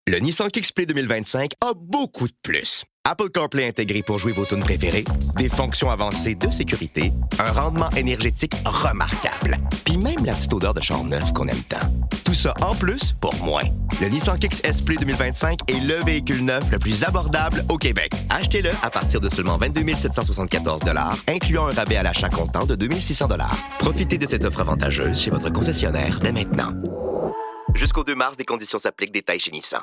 Le Nissan Kick-Split 2025 a beaucoup de plus. Apple CarPlay intégré pour jouer vos tunes préférées, des fonctions avancées de sécurité, un rendement énergétique remarquable, puis même la petite odeur de char neuf qu'on aime tant. Tout ça en plus pour moins. Le Nissan Kicks Split 2025 est le véhicule neuf le plus abordable au Québec. Achetez-le à partir de seulement 22 774 $, incluant un rabais à l'achat comptant de 2 600 $. Profitez de cette offre avantageuse chez votre concessionnaire dès maintenant. Jusqu'au 2 mars, des conditions s'appliquent. Détails chez Nissan.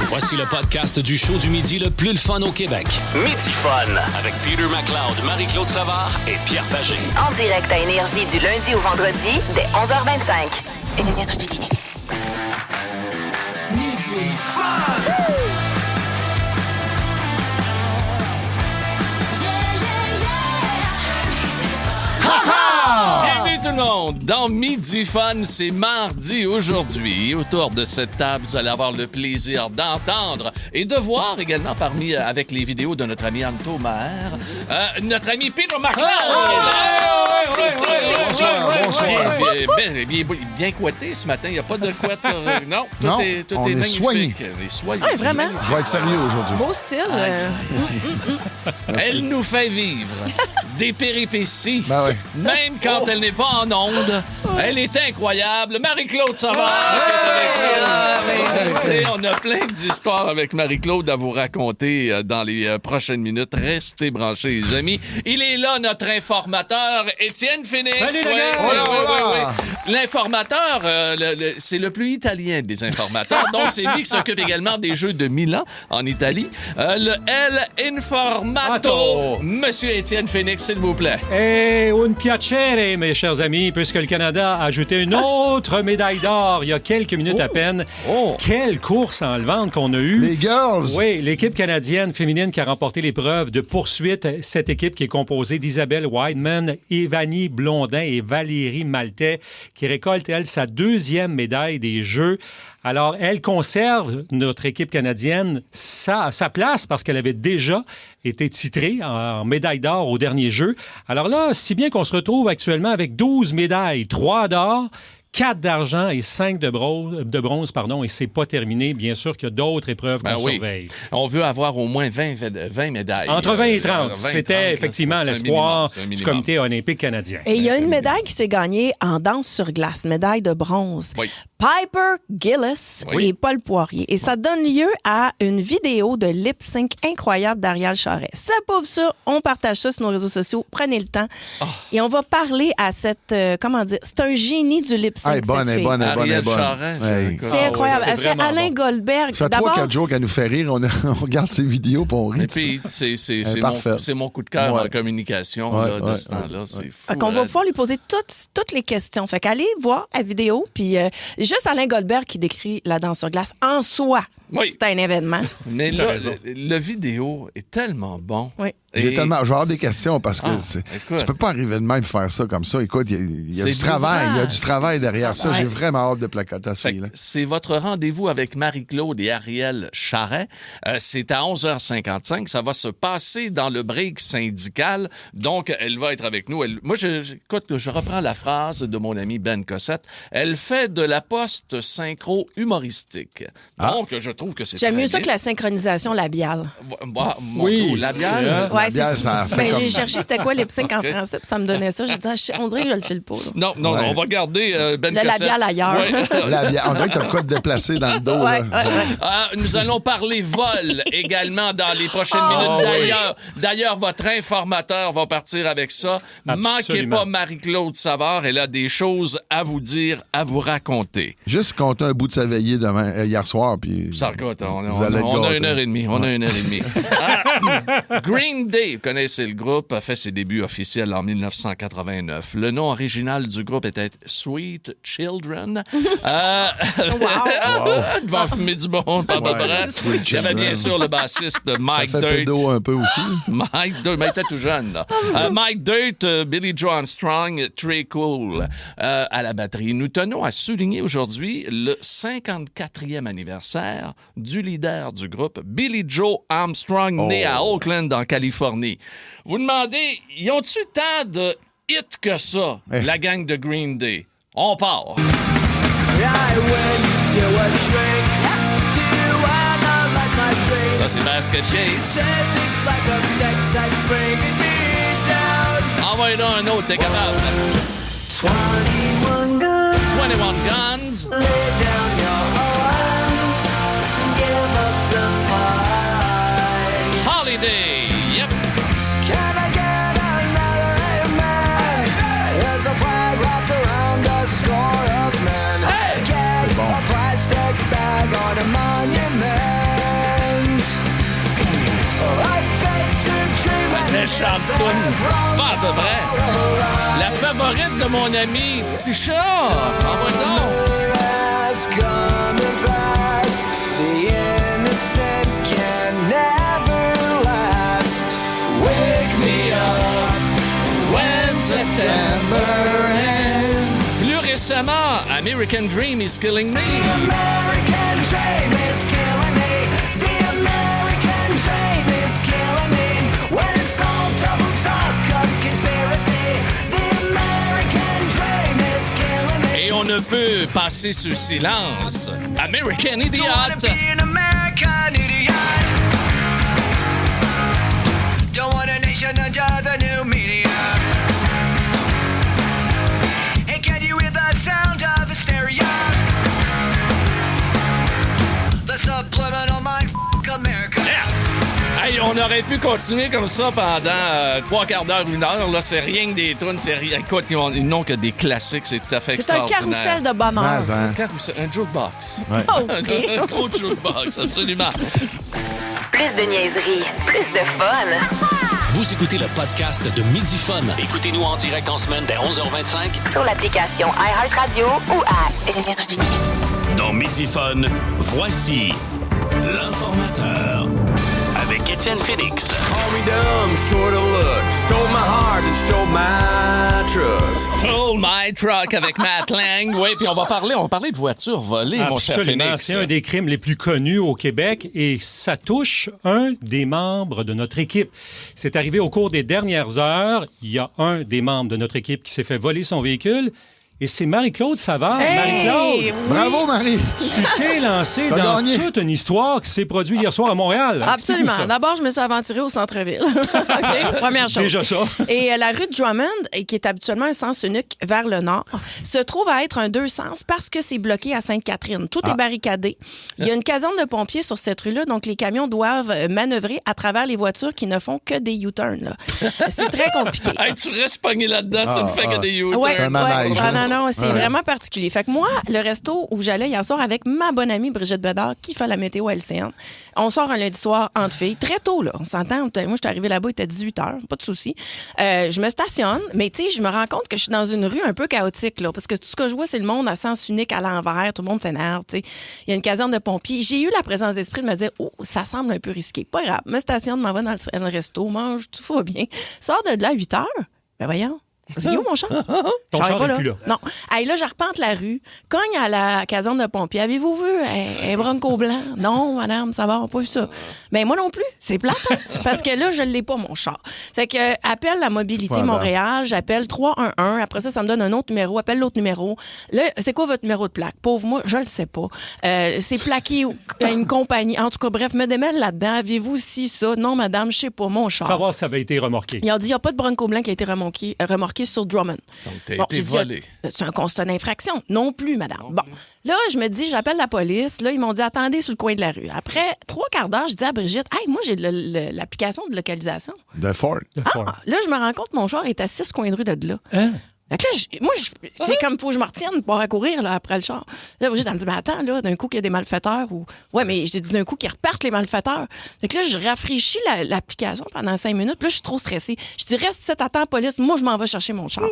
Voici le podcast du show du midi le plus le fun au Québec. Midi Fun avec Peter McLeod, Marie-Claude Savard et Pierre Pagé. En direct à Énergie du lundi au vendredi dès 11h25. Énergie. Midi Fun! Bienvenue tout le monde dans Midi Fun, c'est mardi aujourd'hui. Autour de cette table, vous allez avoir le plaisir d'entendre et de voir également avec les vidéos de notre ami Anto Maher, notre ami Peter McLeod. Bien couetté ce matin, il n'y a pas de couette. Non, tout est magnifique. Soigné. Vraiment? Je vais être sérieux aujourd'hui. Beau style. Elle nous fait vivre des péripéties, Ben ouais. même quand elle n'est pas en onde. Elle est incroyable. Marie-Claude Savard est avec nous. On a plein d'histoires avec Marie-Claude à vous raconter dans les prochaines minutes. Restez branchés, les amis. Il est là, notre informateur, Étienne Phoenix. Salut, Oui. Hola. L'informateur, c'est le plus italien des informateurs. Donc, c'est lui qui s'occupe également des Jeux de Milan en Italie. Le El Informato. Monsieur Étienne Phoenix, s'il vous plaît. Et un piacere, mes chers amis, puisque le Canada a ajouté une autre médaille d'or il y a quelques minutes à peine. Quelle course enlevante qu'on a eue. Les girls! Oui, l'équipe canadienne féminine qui a remporté l'épreuve de poursuite. Cette équipe qui est composée d'Isabelle Wideman, Ivani Blondin et Valérie Maltais, qui récolte, elle, sa deuxième médaille des Jeux. Alors, elle conserve, notre équipe canadienne, sa place parce qu'elle avait déjà été titrée en médaille d'or au dernier jeu. Alors là, si bien qu'on se retrouve actuellement avec 12 médailles, 3 d'or, 4 d'argent et 5 de bronze, et c'est pas terminé. Bien sûr qu'il y a d'autres épreuves qu'on surveille. On veut avoir au moins 20 médailles. Entre 20 et 30. 20 C'était 30, effectivement l'espoir du Comité olympique canadien. Et il y a une médaille qui s'est gagnée en danse sur glace, médaille de bronze. Oui. Piper Gillis et Paul Poirier. Et ça donne lieu à une vidéo de lip-sync incroyable d'Ariel Charret. Ça prouve ça, on partage ça sur nos réseaux sociaux. Prenez le temps. Et on va parler à cette... comment dire? C'est un génie du lip-sync, Elle est bonne, cette elle est fille. bonne, elle est bonne. Ariel Charret. C'est incroyable. c'est Elle fait vraiment Alain bon. Goldberg. Ça fait 3-4 jours qu'elle nous fait rire. On regarde ses vidéos et on rit. Et puis, c'est mon coup de cœur en communication de ce temps-là. C'est fou. On va pouvoir lui poser toutes les questions. Fait qu'allez voir la vidéo. Puis juste Alain Goldberg qui décrit la danse sur glace en soi. Oui. C'est un événement. Mais là, le vidéo est tellement bon. Oui. Je vais avoir des questions parce que écoute. tu peux pas arriver de même faire ça comme ça. Écoute, il y a C'est du travail. l'ouvrage. Il y a du travail derrière ça. J'ai vraiment hâte de placoter à ce Fait que fille-là. c'est votre rendez-vous avec Marie-Claude et Ariel Charret. C'est à 11h55. Ça va se passer dans le break syndical. Donc, elle va être avec nous. Moi, écoute, je reprends la phrase de mon ami Ben Cossette. Elle fait de la poste synchro humoristique. Donc, je trouve que c'est J'aime très mieux ça bien. que la synchronisation labiale. Oui, labial. Ouais, Labial, ça fait Ben, comme- j'ai cherché c'était quoi lip-sync en français, puis ça me donnait ça. J'ai dit, on dirait que je le file pas. Là. Non, on va garder Ben Le Cossette. labial ailleurs. Ouais. On dirait que t'as le quoi de déplacer dans le dos. là. Nous allons parler vol également dans les prochaines minutes. D'ailleurs, votre informateur va partir avec ça. Absolument. Manquez pas Marie-Claude Savard. Elle a des choses à vous dire, à vous raconter. Juste compter un bout de sa veillée hier soir. Puis Ça raconte, on vous allez être a gâtés. une heure et demie. Green Day, vous connaissez le groupe, a fait ses débuts officiels en 1989. Le nom original du groupe était Sweet Children. Devant fumer du bon, pas près. Sweet Il y avait bien Children. sûr le bassiste ça Mike fait Dirt. pédo un peu aussi. Mike Dirt, mais il était tout jeune, là. Mike Dirt, Billy Joe Armstrong, Trey Cool à la batterie. Nous tenons à souligner aujourd'hui le 54e anniversaire du leader du groupe, Billy Joe Armstrong, né à Oakland, en Californie. Vous demandez, y ont-tu tant de hits que ça, la gang de Green Day? On part! Ça, c'est Basket Case. Envoyez donc un autre, t'es capable. 21 Guns. Holiday. Yep. Méchante toune, pas de vrai. La favorite de mon ami Tisha. Envoie donc. Plus récemment, American Dream is Killing Me. Et on ne peut passer sous silence American Idiot. Don't want a nation under the new media. Hey, can you hear the sound of hysteria? The subliminal mind America. Yeah. Hey, on aurait pu continuer comme ça pendant 3 quarts d'heure, 1 heure. Là, c'est rien que des tunes. Écoute, ils n'ont que des classiques. C'est tout à fait extraordinaire. C'est un carrousel de bonheur. Un jukebox. Ouais. OK. Un gros jukebox, absolument. Plus de niaiserie, plus de fun. Vous écoutez le podcast de Midi Fun. Écoutez-nous en direct en semaine dès 11h25 Sur l'application iHeartRadio ou à Énergie. dans Midi Fun. Voici l'informateur avec Étienne Phoenix. Call me dumb, sort of look. Stole my heart and stole my trust. Stole My Truck avec Matt Lang. Oui, puis on va parler de voitures volées, mon cher Absolument. Phoenix. C'est un des crimes les plus connus au Québec et ça touche un des membres de notre équipe. C'est arrivé au cours des dernières heures. Il y a un des membres de notre équipe qui s'est fait voler son véhicule. Et c'est Marie-Claude Savard. Hey! Marie-Claude, Bravo, Marie! tu t'es lancée T'as dans gagné. toute une histoire qui s'est produite hier soir à Montréal. Absolument. Explique-nous ça. D'abord, je me suis aventurée au centre-ville. OK? Première chose. Déjà ça. Et la rue de Drummond, qui est habituellement un sens unique vers le nord, se trouve à être un deux sens parce que c'est bloqué à Sainte-Catherine. Tout est barricadé. Il y a une caserne de pompiers sur cette rue-là, donc les camions doivent manœuvrer à travers les voitures qui ne font que des U-turns. Là. C'est très compliqué. Hey, tu restes pogné là-dedans, tu ne fais que des U-turns. Ouais, C'est un manège, Ah, hein? non, c'est vraiment particulier. Fait que moi, le resto où j'allais hier soir avec ma bonne amie Brigitte Bédard, qui fait la météo à LCN, on sort un lundi soir entre filles, très tôt, là. On s'entend. Moi, je suis arrivée là-bas, il était 18h, pas de souci. Je me stationne, mais tu sais, je me rends compte que je suis dans une rue un peu chaotique, là, parce que tout ce que je vois, c'est le monde à sens unique à l'envers, tout le monde s'énerve, tu sais. Il y a une caserne de pompiers. J'ai eu la présence d'esprit de me dire, oh, ça semble un peu risqué. Pas grave, me stationne, m'en va dans le resto, mange, tout va bien. Sors de là à 8h, ben voyons. C'est où mon char? Ton char n'est plus là. Non. Hey, là, je repente la rue, cogne à la caserne de pompiers. Avez-vous vu un bronco blanc? Non, madame, ça va, on n'a pas vu ça. Mais moi non plus. C'est plate, hein? Parce que là, je ne l'ai pas, mon char. Fait que, appelle la Mobilité Voilà. Montréal, j'appelle 311. Après ça, ça me donne un autre numéro. Appelle l'autre numéro. Là, c'est quoi votre numéro de plaque? Pauvre moi, je le sais pas. C'est plaqué à une compagnie. En tout cas, bref, me démêle là-dedans. Avez-vous aussi ça? Non, madame, je sais pas, mon char. Savoir si ça avait été remorqué. Ils ont dit, il n'y a pas de bronco blanc qui a été remorqué sur Drummond. Donc, t'as été j'ai dit, volé. c'est un constat d'infraction. Non plus, madame. Bon, là, je me dis, j'appelle la police. Là, ils m'ont dit, attendez sur le coin de la rue. Après 3 quarts d'heure, je dis à Brigitte, hey, moi, j'ai l'application de localisation. De Ford. Ah, là, je me rends compte que mon char est à 6 coins de rue de là. Hein? Fait que là, c'est comme, faut que je me retienne pour accourir là, après le char. Là, Brigitte, elle me dit, mais attends, là, d'un coup, qu'il y a des malfaiteurs ou. Ouais, mais j'ai dit, d'un coup, qu'ils repartent les malfaiteurs. Fait que là, je rafraîchis l'application pendant 5 minutes. Puis là, je suis trop stressée. Je dis, reste ici, attends, police. Moi, je m'en vais chercher mon char.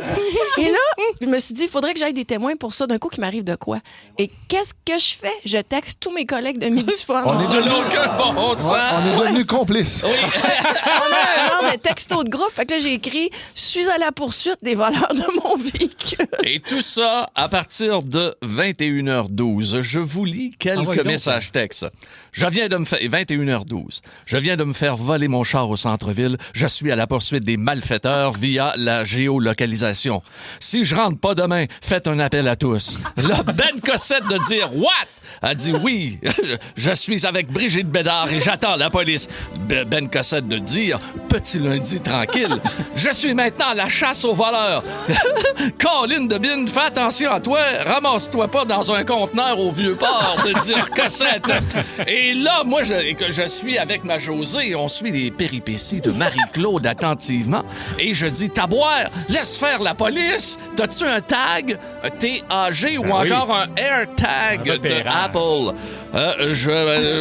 Et là, je me suis dit, il faudrait que j'aille des témoins pour ça. D'un coup, qu'il m'arrive de quoi. Et qu'est-ce que je fais? Je texte tous mes collègues de Midi Fun. On est Ça n'a aucun bon sens. Ouais, on est devenus complices. On a un genre de texto de groupe. Fait que là, j'ai écrit, je suis à la poursuite des voleurs de mon mon véhicule. Et tout ça à partir de 21h12. Je vous lis quelques messages textes. Je viens de me faire 21h12. Je viens de me faire voler mon char au centre-ville. Je suis à la poursuite des malfaiteurs via la géolocalisation. Si je rentre pas demain, faites un appel à tous. Là, Ben Cossette de dire What? A dit oui. Je suis avec Brigitte Bédard et j'attends la police. Ben Cossette de dire petit lundi tranquille. Je suis maintenant à la chasse aux voleurs. Colin de Bin, fais attention à toi. Ramasse-toi pas dans un conteneur au Vieux-Port, de dire Cossette. Et là, moi, je suis avec ma Josée. On suit les péripéties de Marie-Claude attentivement. Et je dis, Taboire, laisse faire la police. T'as-tu un tag, un TAG ou encore un AirTag de Apple?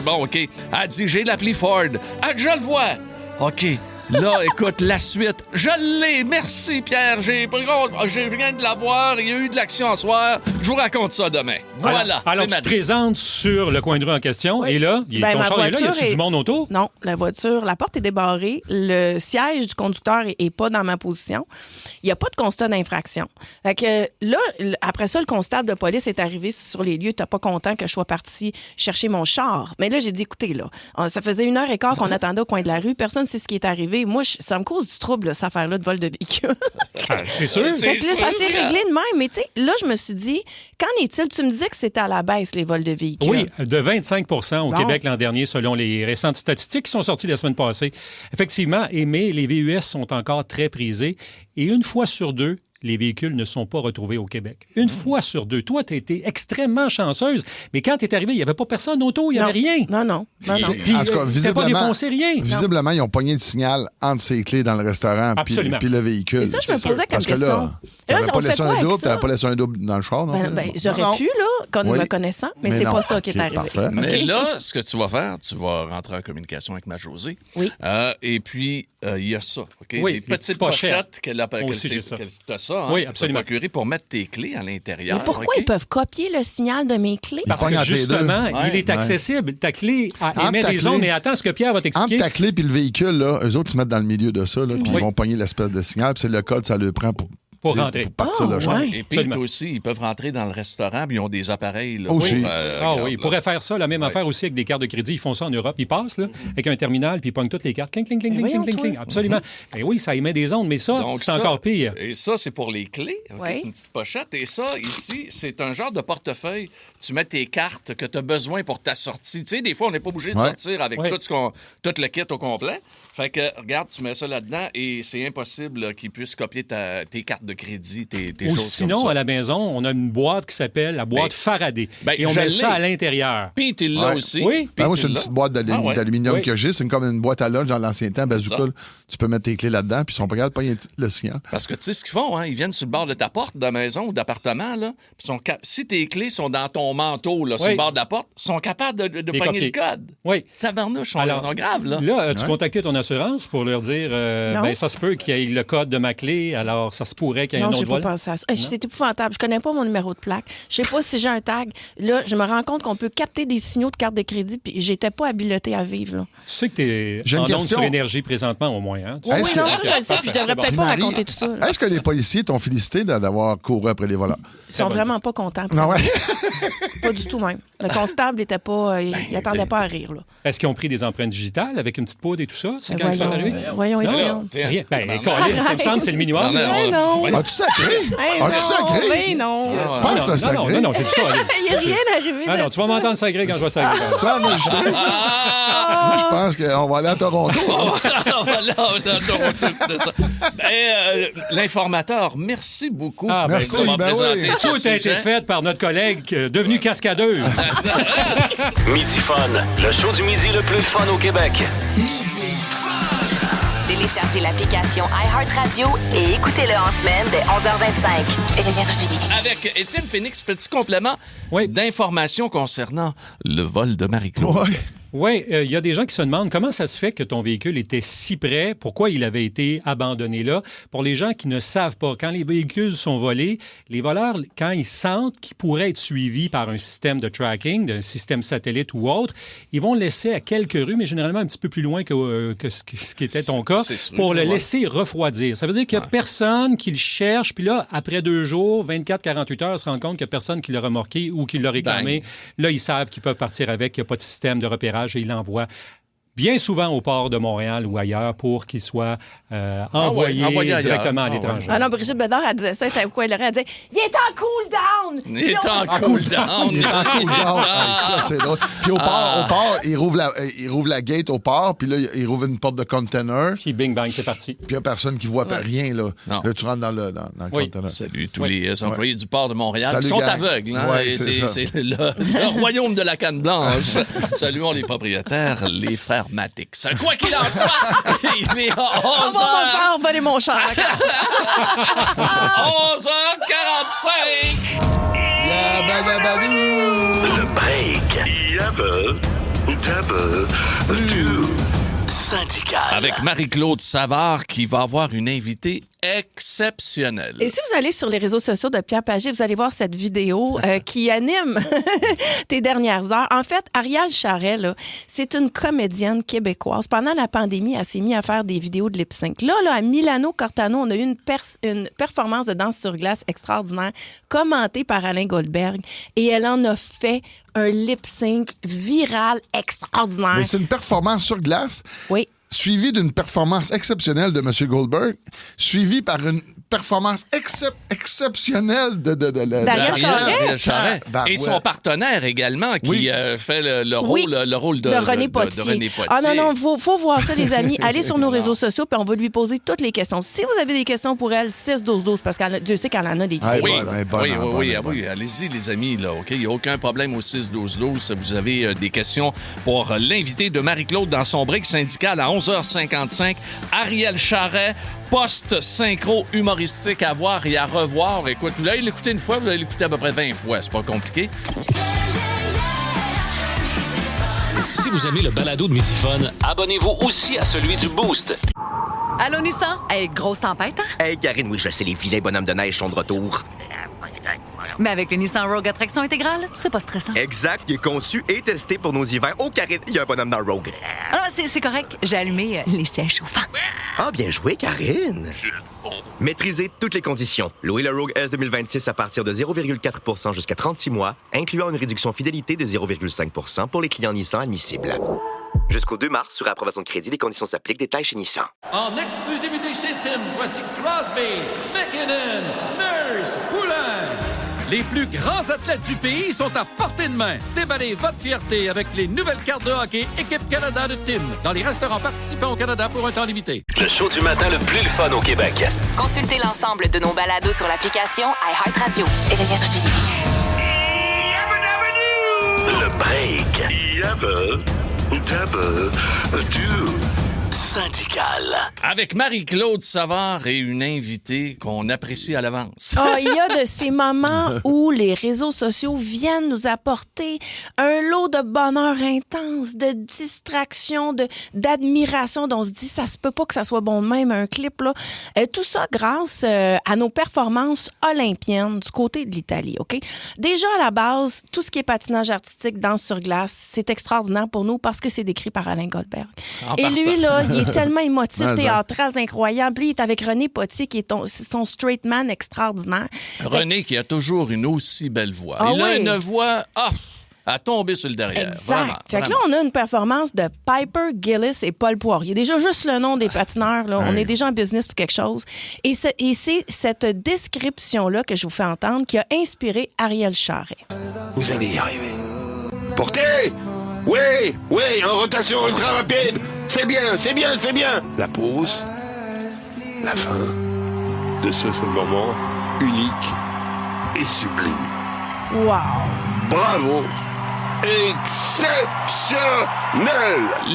Bon, OK. Elle dit, j'ai l'appli Ford. Elle dit, je le vois. OK. Là, écoute, la suite. Je l'ai. Merci, Pierre. J'ai viens de la voir. Il y a eu de l'action ce soir. Je vous raconte ça demain. Voilà. Alors tu te présentes sur le coin de rue en question. Et là, ton char est là. Y a-tu du monde autour? Non, la voiture, la porte est débarrée. Le siège du conducteur est pas dans ma position. Il n'y a pas de constat d'infraction. Fait que là, après ça, le constable de police est arrivé sur les lieux. T'es pas content que je sois partie chercher mon char. Mais là, j'ai dit, écoutez, là, ça faisait 1h15 qu'on attendait au coin de la rue. Personne ne sait ce qui est arrivé. Moi, ça me cause du trouble, cette affaire-là de vol de véhicule. C'est sûr. Puis là, ça s'est réglé de même. Mais tu sais, là, je me suis dit, qu'en est-il? Tu me disais que c'était à la baisse, les vols de véhicules. Oui, de 25 au Québec l'an dernier, selon les récentes statistiques qui sont sorties la semaine passée. Effectivement, mais les VUS sont encore très prisés. Et une fois sur deux, les véhicules ne sont pas retrouvés au Québec. Une fois sur deux. Toi, tu as été extrêmement chanceuse, mais quand tu es arrivé, il n'y avait pas personne auto, il n'y avait rien. Non. Puis, en tout cas, visiblement, pas défoncé rien. Visiblement, ils ont pogné le signal entre ses clés dans le restaurant puis le véhicule. C'est ça, je me posais comme question. Tu n'avais pas laissé un double dans le char, non? J'aurais pu, là, me connaissant, mais c'est pas ça qui est arrivé. Parfait. Mais là, ce que tu vas faire, tu vas rentrer en communication avec ma Josée. Oui. Et puis, il y a ça. OK? Oui, des petites pochettes qu'elle a ça. Hein, oui, absolument. Pour mettre tes clés à l'intérieur. Mais pourquoi ils peuvent copier le signal de mes clés? Parce que justement, il est accessible. Ta clé émet des ondes, mais attends ce que Pierre va t'expliquer. Entre ta clé et le véhicule, là, eux autres, ils se mettent dans le milieu de ça, puis ils vont pogner l'espèce de signal, puis c'est le code, ça le prend pour rentrer. Pour partir le char. Et puis aussi, ils peuvent rentrer dans le restaurant, puis ils ont des appareils. Là, aussi. Oui, ils pourraient faire ça, la même affaire aussi avec des cartes de crédit. Ils font ça en Europe. Ils passent là, avec un terminal, puis ils pognent toutes les cartes. Cling, cling, cling, cling, cling, cling. Absolument. Mais oui, ça émet des ondes, mais ça, c'est encore pire. Et ça, c'est pour les clés. Okay? C'est une petite pochette. Et ça, ici, c'est un genre de portefeuille. Tu mets tes cartes que tu as besoin pour ta sortie. Tu sais, des fois, on n'est pas obligé de sortir avec tout le kit au complet. Fait que, regarde, tu mets ça là-dedans et c'est impossible qu'ils puissent copier tes cartes de crédit, tes choses sinon, comme ça. À la maison, on a une boîte qui s'appelle la boîte Faraday. Et on met ça à l'intérieur. Puis tu l'as aussi. Oui. Moi, c'est une petite boîte d'aluminium que j'ai. C'est comme une boîte à lunch dans l'ancien temps. Bazooka, tu peux mettre tes clés là-dedans, puis ils sont pas capables de pogner le signal. Parce que tu sais ce qu'ils font, hein? Ils viennent sur le bord de ta porte de maison ou d'appartement, là. Si tes clés sont dans ton manteau, là, sur le bord de la porte, ils sont capables de pogner le code. Oui. Tabarnouche, ils sont graves, là. Là, as-tu contacté ton assurance pour leur dire ça se peut qu'il y ait le code de ma clé, alors ça se pourrait qu'il y ait un autre vol? Non, j'ai pas pensé à ça. C'est épouvantable. Je connais pas mon numéro de plaque. Je sais pas si j'ai un tag. Là, je me rends compte qu'on peut capter des signaux de carte de crédit, puis j'étais pas habilitée à vivre, là. Tu sais que t'es en onde sur Énergie présentement, au moins, hein? Oui, non, ça, je le sais, puis je devrais peut-être pas raconter tout ça. Est-ce que les policiers t'ont félicité d'avoir couru après les voleurs? Ils sont vraiment pas contents. Non, ouais. Pas du tout, même. Le constable n'était pas... il attendait pas à rire, là. Est-ce qu'ils ont pris des empreintes digitales avec une petite poudre et tout ça? C'est quand ils sont arrivés? Voyons, Étienne. Rien. Colin, ça me semble c'est le minimum. Non. As-tu sacré? As-tu sacré? Mais non. Pense que c'est sacré. Non, j'ai dit Colin. Il n'y a rien arrivé. Ah non, tu vas m'entendre sacré quand je vais sacrer. Moi, je pense qu'on va aller à Toronto. On va aller à Toronto de ça. L'informateur, merci beaucoup. Merci, oui. Tout a été fait par notre collègue devenu cascadeuse. Midi Fun, le show du midi le plus fun au Québec. Téléchargez l'application iHeartRadio et écoutez-le en semaine dès 11h25. Énergie. Avec Étienne Phoenix, petit complément d'informations concernant le vol de Marie-Claude. Oui, il y a des gens qui se demandent comment ça se fait que ton véhicule était si près, pourquoi il avait été abandonné là. Pour les gens qui ne savent pas, quand les véhicules sont volés, les voleurs, quand ils sentent qu'ils pourraient être suivis par un système de tracking, un système satellite ou autre, ils vont le laisser à quelques rues, mais généralement un petit peu plus loin que ce qui était ton cas, pour le laisser refroidir. Ça veut dire qu'il n'y a personne qui le cherche, puis là, après 2 jours, 24-48 heures, ils se rendent compte qu'il n'y a personne qui l'a remorqué ou qui l'a réclamé. Là, ils savent qu'ils peuvent partir avec, il n'y a pas de système de repérage et ils l'envoient bien souvent au port de Montréal ou ailleurs pour qu'il soit envoyé directement à l'étranger. Ah non, Brigitte Bédard, elle disait ça, elle disait « Il est en cool-down! » Il est en cool-down! Ça, c'est drôle. Puis au port, il rouvre la gate au port, puis là, il rouvre une porte de container. Puis bing, bang, c'est parti. Puis il n'y a personne qui voit rien, là. Non. Là, tu rentres dans le container. Salut tous les employés du port de Montréal. Salut, Ils sont gang. aveugles. Hein? Ouais, Et c'est le royaume de la canne blanche. Saluons les propriétaires, les frères Matix. Quoi qu'il en soit, il est 11h. On va me faire voler mon char. 11h45. Le break. Syndical. Avec Marie-Claude Savard qui va avoir une invitée exceptionnelle. Et si vous allez sur les réseaux sociaux de Pierre Pagé, vous allez voir cette vidéo qui anime tes dernières heures. En fait, Arielle Charret, là, c'est une comédienne québécoise. Pendant la pandémie, elle s'est mise à faire des vidéos de lip-sync. Là, à Milano Cortano, on a eu une performance de danse sur glace extraordinaire commentée par Alain Goldberg. Et elle en a fait un lip-sync viral extraordinaire. Mais c'est une performance sur glace. Oui. Suivi d'une performance exceptionnelle de M. Goldberg, suivi par une performance exceptionnelle d'Arielle Charret. Et son partenaire également, qui fait le rôle de René Potier. Ah non, faut voir ça, les amis. Allez sur nos réseaux sociaux, puis on va lui poser toutes les questions. Si vous avez des questions pour elle, 6-12-12, parce que Dieu sait qu'elle en a des questions. Oui, allez-y, les amis. Là, OK? Il n'y a aucun problème au 6-12-12. Si vous avez des questions pour l'invité de Marie-Claude dans son break syndical à 11h55, Arielle Charret, post-synchro humoristique à voir et à revoir. Écoute, vous allez l'écouter une fois, vous allez l'écouter à peu près 20 fois. C'est pas compliqué. Si vous aimez le balado de Midi-Fun, abonnez-vous aussi à celui du Boost. Allô, Nissan? Hey, grosse tempête, hein? Hey, Karine, oui, je sais, les vilains bonhommes de neige sont de retour. Mais avec le Nissan Rogue Attraction intégrale, c'est pas stressant. Exact, il est conçu et testé pour nos hivers. Oh, Karine, il y a un bonhomme dans le Rogue. Ah, c'est correct. J'ai allumé les sièges chauffants. Ah, bien joué, Karine. Maîtrisez toutes les conditions. Louez le Rogue S 2026 à partir de 0,4 jusqu'à 36 mois, incluant une réduction fidélité de 0,5 pour les clients Nissan admissibles. Jusqu'au 2 mars, sur approbation de crédit, les conditions s'appliquent. Détails chez Nissan. En exclusivité chez Tim, voici Crosby, McKinnon, Nurse, Poulain. Les plus grands athlètes du pays sont à portée de main. Déballez votre fierté avec les nouvelles cartes de hockey Équipe Canada de Tim dans les restaurants participants au Canada pour un temps limité. Le show du matin le plus fun au Québec. Consultez l'ensemble de nos balados sur l'application iHeartRadio. Énergie. Le break. Syndical. Avec Marie-Claude Savard et une invitée qu'on apprécie à l'avance. Ah, il y a de ces moments où les réseaux sociaux viennent nous apporter un lot de bonheur intense, de distraction, d'admiration, dont on se dit ça se peut pas que ça soit bon de même un clip là. Tout ça grâce à nos performances olympiennes du côté de l'Italie, OK? Déjà à la base, tout ce qui est patinage artistique, danse sur glace, c'est extraordinaire pour nous parce que c'est décrit par Alain Goldberg. Et lui là, il est tellement émotif, théâtral, incroyable. Puis il est avec René Potier, qui est son straight man extraordinaire. René qui a toujours une aussi belle voix. Il a une voix à tomber sur le derrière. Exact. Fait que là, on a une performance de Piper Gillis et Paul Poirier. Déjà, juste le nom des patineurs, là, on est déjà en business pour quelque chose. Et c'est cette description-là que je vous fais entendre qui a inspiré Arielle Charret. Vous allez y arriver. Portez! Oui, en rotation ultra rapide. C'est bien. La pause, la fin de ce moment unique et sublime. Wow! Bravo! Exceptionnel!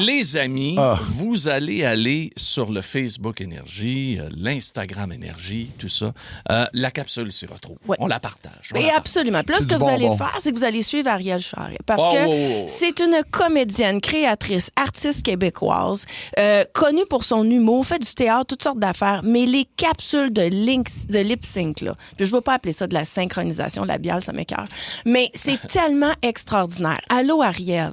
Les amis, vous allez aller sur le Facebook Énergie, l'Instagram Énergie, tout ça. La capsule s'y retrouve. Ouais. On la partage. Et absolument. Puis là, ce que vous allez faire, c'est que vous allez suivre Ariel Charret. Parce que c'est une comédienne, créatrice, artiste québécoise, connue pour son humour, fait du théâtre, toutes sortes d'affaires. Mais les capsules de lip-sync, là, puis je ne veux pas appeler ça de la synchronisation labiale, ça m'écoeure, mais c'est tellement extraordinaire. Allô, Ariel?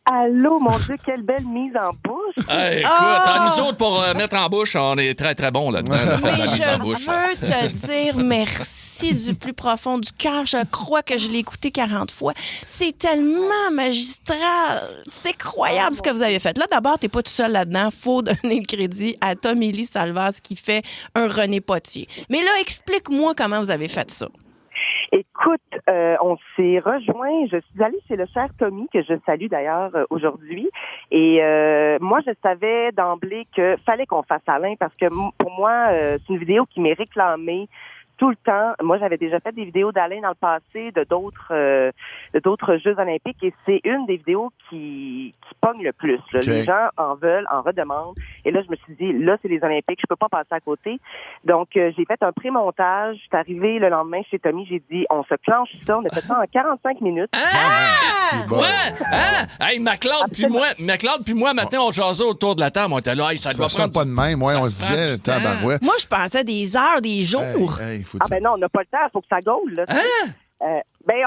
Allô, mon Dieu, quelle belle mise en bouche! Hey, écoute, nous autres, pour mettre en bouche, on est très, très bons là-dedans. Mais je veux te dire merci du plus profond du cœur. Je crois que je l'ai écouté 40 fois. C'est tellement magistral. C'est incroyable ce que vous avez fait. Là, d'abord, t'es pas tout seul là-dedans. Faut donner le crédit à Tommy-Lee Salvaz qui fait un René Potier. Mais là, explique-moi comment vous avez fait ça. Écoute, on s'est rejoints. Je suis allée chez le cher Tommy, que je salue d'ailleurs aujourd'hui. Et moi, je savais d'emblée que fallait qu'on fasse Alain parce que pour moi, c'est une vidéo qui m'est réclamée tout le temps. Moi, j'avais déjà fait des vidéos d'Alain dans le passé, de d'autres Jeux olympiques, et c'est une des vidéos qui pogne le plus. Là. Okay. Les gens en veulent, en redemandent. Et là, je me suis dit, là, c'est les Olympiques, je peux pas passer à côté. Donc, j'ai fait un pré-montage. Je suis arrivée le lendemain chez Tommy, j'ai dit, on se clenche ça. On a fait ça en 45 minutes. Quoi? Hey, McLeod puis moi, matin, on jasait autour de la table. On était là, hey, ça doit prendre... pas de même. Ouais, on se disait, tabarouette. Moi, je pensais des heures, des jours. Ben non, on n'a pas le temps, il faut que ça gaule. Là,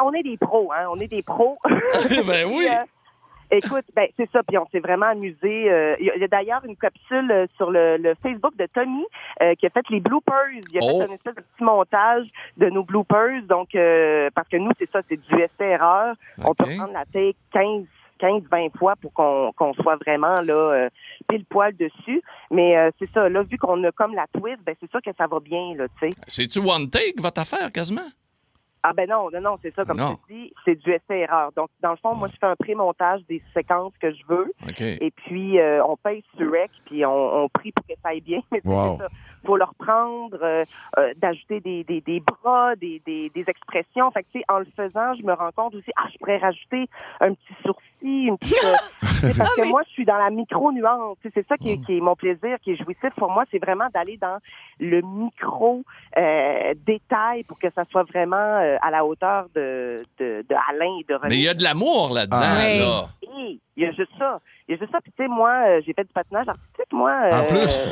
on est des pros, hein. On est des pros. Ben oui. Écoute, c'est ça, puis on s'est vraiment amusé. Il y a d'ailleurs une capsule sur le Facebook de Tommy qui a fait les bloopers. Il a fait une espèce de petit montage de nos bloopers. Donc, parce que nous, c'est ça, c'est du essai-erreur. Okay. On peut prendre la take 15-20 fois pour qu'on soit vraiment là pile poil dessus. Mais c'est ça, là, vu qu'on a comme la twist, c'est sûr que ça va bien, là, tu sais. C'est-tu one take, votre affaire, quasiment? Ah non, c'est ça, comme tu dis, c'est du essai-erreur. Donc, dans le fond, moi, je fais un pré-montage des séquences que je veux. Okay. Et puis, on paye sur rec, puis on prie pour que ça aille bien. Mais c'est ça. Faut leur prendre, d'ajouter des bras, des expressions. Fait que, tu sais, en le faisant, je me rends compte aussi, je pourrais rajouter un petit sourcil, une petite... parce que moi, je suis dans la micro-nuance. C'est ça qui est mon plaisir, qui est jouissif pour moi. C'est vraiment d'aller dans le micro-détail pour que ça soit vraiment à la hauteur de Alain et de René. Mais il y a de l'amour là-dedans, là. Il y a juste ça. Puis, tu sais, moi, j'ai fait du patinage artistique, moi. En plus?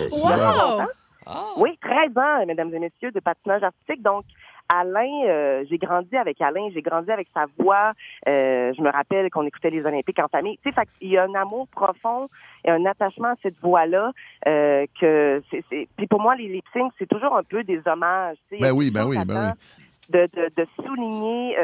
Oui, 13 ans, mesdames et messieurs, de patinage artistique. Donc, Alain, j'ai grandi avec Alain, j'ai grandi avec sa voix. Je me rappelle qu'on écoutait les Olympiques en famille. Tu sais, il y a un amour profond et un attachement à cette voix-là que c'est. Puis pour moi, les lip-syncs, c'est toujours un peu des hommages. Tu sais, ben oui. De souligner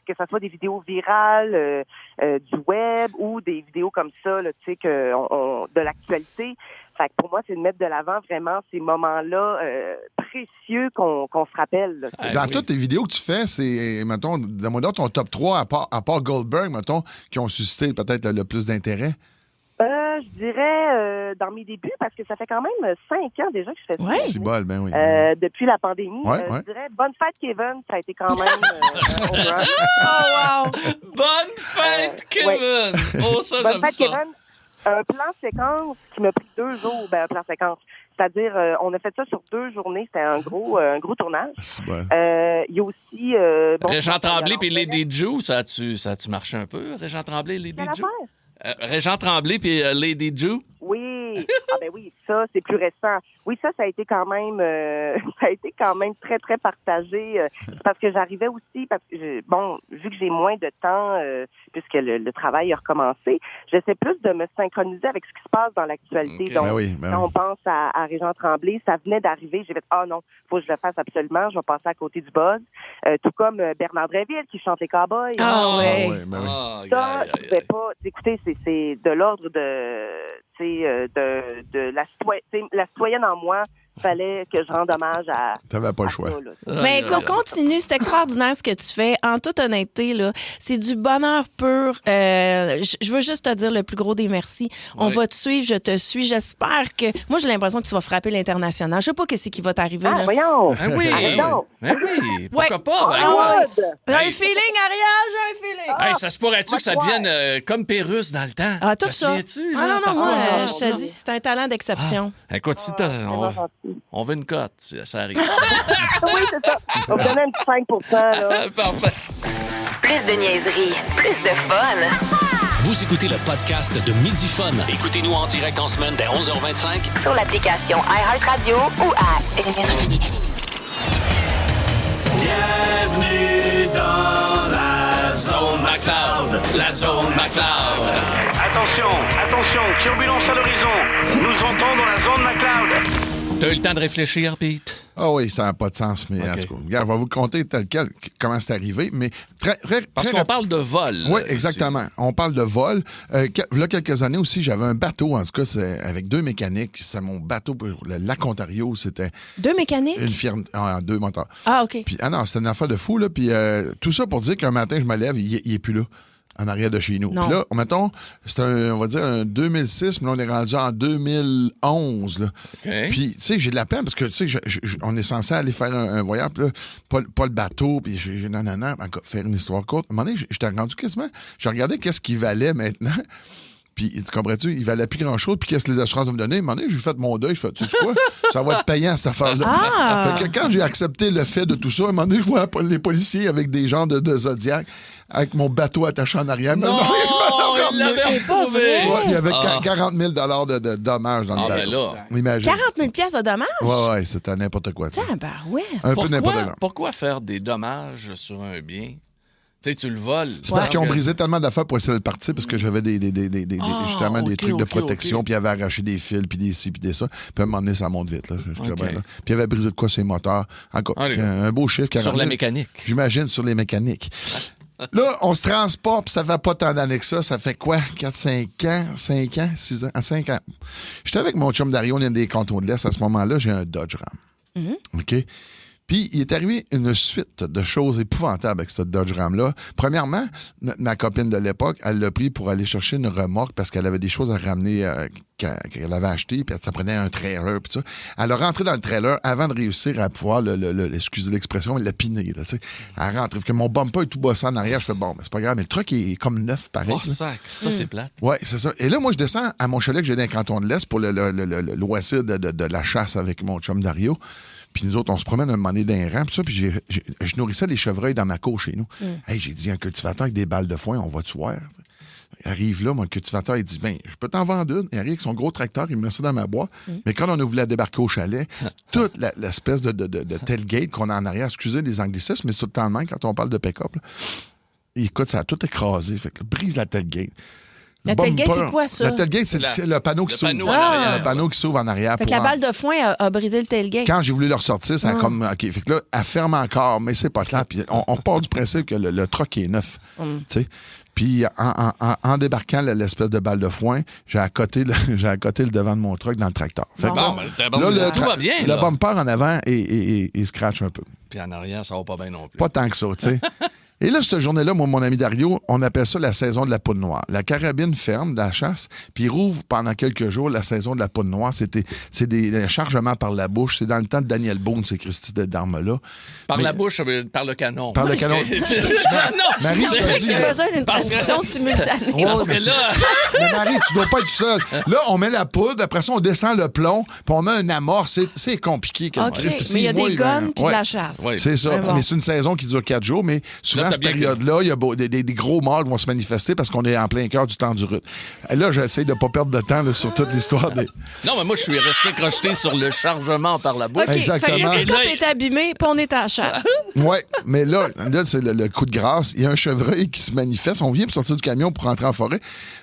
que ce soit des vidéos virales du web ou des vidéos comme ça, là, tu sais, de l'actualité. Fait que pour moi, c'est de mettre de l'avant vraiment ces moments-là précieux qu'on se rappelle. Là, dans toutes les vidéos que tu fais, c'est, mettons, donne-moi donc ton top 3, à part Goldberg, mettons, qui ont suscité peut-être le plus d'intérêt. Je dirais dans mes débuts, parce que ça fait quand même 5 ans déjà que je fais ça. C'est bon, ben oui. Depuis la pandémie. Je dirais Bonne fête, Kevin. Ça a été quand même... Oh, wow! Bonne fête, Kevin! Oh, ça, Bonne j'aime fête, ça. Kevin. Un plan séquence qui m'a pris 2 jours. Un plan séquence. C'est-à-dire, on a fait ça sur 2 journées. C'était un gros tournage. Il y a aussi... Régent Tremblay puis Lady Ju, ça a-tu marché un peu, Régent Tremblay et Lady Ju? Régent Tremblay puis Lady Ju? Oui. Oui, ça, c'est plus récent. Oui, ça a été quand même très, très partagé. Parce que j'arrivais aussi, vu que j'ai moins de temps, puisque le travail a recommencé, j'essaie plus de me synchroniser avec ce qui se passe dans l'actualité. Okay. Donc, quand on pense à Régent Tremblay, ça venait d'arriver. J'ai fait, non, faut que je le fasse absolument. Je vais passer à côté du buzz. Tout comme Bernard Dréville qui chante les cowboys. Ça, je ne vais pas... Écoutez, c'est de l'ordre de la citoyenne en moi, fallait que je rende hommage à... T'avais pas le choix. Mais continue, c'est extraordinaire ce que tu fais. En toute honnêteté, là, c'est du bonheur pur. Je veux juste te dire le plus gros des merci. On va te suivre, je te suis. J'espère que... Moi, j'ai l'impression que tu vas frapper l'international. Je sais pas qu'est-ce qui va t'arriver. Là. Voyons! Oui! Pourquoi pas? J'ai un feeling, Ariel, j'ai un feeling. Hey, ça se pourrait-tu que ça devienne comme Pérusse dans le temps? Ah, tout Te ça. souviens-tu, Ah là, non, moi, partout? je te dis, c'est un talent d'exception. Écoute, si on veut une cote, ça arrive. Oui, c'est ça. On va donner un petit 5 là. Parfait. Plus de niaiserie, plus de fun. Vous écoutez le podcast de Midi Fun. Écoutez-nous en direct en semaine dès 11h25 Sur l'application iHeartRadio ou à Énergie. Bienvenue dans la zone McLeod. La zone McLeod. Attention, turbulence à l'horizon. Nous entrons dans la zone McLeod. T'as eu le temps de réfléchir, Pete? Ah oui, ça n'a pas de sens, mais en tout cas, regarde, je vais vous conter tel quel comment c'est arrivé, mais Parce qu'on parle de vol. Oui, exactement. On parle de vol. Il y a quelques années aussi, j'avais un bateau, en tout cas, avec 2 mécaniques. C'est mon bateau pour le lac Ontario. C'était 2 mécaniques? une firme, 2 moteurs. Ah, OK. Puis, non, c'était une affaire de fou, là. Puis tout ça pour dire qu'un matin, je me lève, il est plus là. En arrière de chez nous. Non. Puis là, mettons, c'est on va dire un 2006, mais là, on est rendu en 2011. Là. Okay. Puis, tu sais, j'ai de la peine parce que, tu sais, on est censé aller faire un voyage, puis là, pas le bateau, puis faire une histoire courte. À un moment donné, j'étais rendu quasiment, je regardais qu'est-ce qu'il valait maintenant. Puis, tu comprends-tu, il valait plus grand-chose. Puis, qu'est-ce que les assurances vont me donner? À un moment donné, j'ai fait mon deuil. Je fais, tu sais quoi? Ça va être payant, cette affaire-là. Ah! Fait que quand j'ai accepté le fait de tout ça, à un moment donné, je vois les policiers avec des gens de Zodiac, avec mon bateau attaché en arrière. Non! Il l'avait retrouvé! Ouais, il y avait 40 000 de dommages dans le bateau. Ben là. Imagine. 40 000 piastres de dommages? Ouais, c'était n'importe quoi. Tiens, ben ouais. Un peu n'importe quoi. Pourquoi faire des dommages sur un bien? Tu sais, tu le voles. C'est parce qu'ils ont brisé tellement d'affaires pour essayer de le partir parce que j'avais justement des trucs de protection, puis ils avaient arraché des fils, puis des ci, puis des ça. Puis à un moment donné, ça monte vite. Là. Puis ils avaient brisé de quoi sur les moteurs. Encore, un beau chiffre. Sur la mécanique. J'imagine, sur les mécaniques. Là, on se transporte, puis ça fait pas tant d'années que ça. Ça fait quoi? 4, 5 ans? 5 ans? 6 ans? 5 ans. J'étais avec mon chum Dario, on est des cantons de l'Est. À ce moment-là, j'ai un Dodge Ram. OK? Puis, il est arrivé une suite de choses épouvantables avec ce Dodge Ram-là. Premièrement, ma copine de l'époque, elle l'a pris pour aller chercher une remorque parce qu'elle avait des choses à ramener qu'elle avait achetées, puis ça prenait un trailer, puis ça. Elle a rentré dans le trailer avant de réussir à pouvoir, excusez l'expression, le piner, là, tu sais. Elle rentre. Que mon bumper est tout bossé en arrière, je fais, bon, mais c'est pas grave, mais le truck est comme neuf, pareil. Oh, sac. Ça, c'est plate. Oui, c'est ça. Et là, moi, je descends à mon chalet que j'ai dans le canton de l'Est pour le loisir de la chasse avec mon chum Dario. Puis nous autres, on se promène un moment donné d'un rang, puis je nourrissais des chevreuils dans ma cour chez nous. Hey, j'ai dit, un cultivateur avec des balles de foin, on va-tu voir? Il arrive là, mon cultivateur, il dit, je peux t'en vendre une. Il arrive avec son gros tracteur, il me met ça dans ma boîte. Mais quand on a voulu la débarquer au chalet, toute l'espèce de tailgate qu'on a en arrière, excusez les anglicismes, mais c'est tout le temps le même quand on parle de pick-up. Là. Écoute, ça a tout écrasé. Fait que brise la tailgate. La tailgate, c'est quoi, ça? La tailgate, c'est le panneau qui s'ouvre. Le panneau qui s'ouvre en arrière. Fait que la balle de foin a brisé le tailgate. Quand j'ai voulu le ressortir, ça a comme... OK, fait que là, elle ferme encore, mais c'est pas clair. Puis on part du principe que le truck est neuf. Tu sais. Puis en débarquant l'espèce de balle de foin, j'ai accoté le devant de mon truck dans le tracteur. Fait que, tout va bien. Le bumper en avant, il scratch un peu. Puis en arrière, ça va pas bien non plus. Pas tant que ça, tu sais. Et là, cette journée-là, moi, mon ami Dario, on appelle ça la saison de la poudre noire. La carabine ferme de la chasse, puis il rouvre pendant quelques jours la saison de la poudre noire. C'est des chargements par la bouche. C'est dans le temps de Daniel Boone, ces Christy d'armes-là. La bouche, par le canon. Par le canon. Marie, j'ai besoin d'une traduction simultanée. Parce que là... Mais Marie, tu dois pas être seule. Là, on met la poudre, après ça, on descend le plomb, puis on met un amorce. C'est compliqué. OK, mais il y a des guns puis de la chasse. C'est ça. Mais c'est une saison qui dure 4 jours, mais souvent, à cette période-là, il y a des gros mâles qui vont se manifester parce qu'on est en plein cœur du temps du rut. Là, j'essaie de ne pas perdre de temps là, sur toute l'histoire des... Non, mais moi, je suis resté crocheté sur le chargement par la bouche. Okay. Exactement. Fait que quand t'es abîmé, puis on est à la chasse. Oui, mais là c'est le coup de grâce. Il y a un chevreuil qui se manifeste. On vient pour sortir du camion pour rentrer en forêt.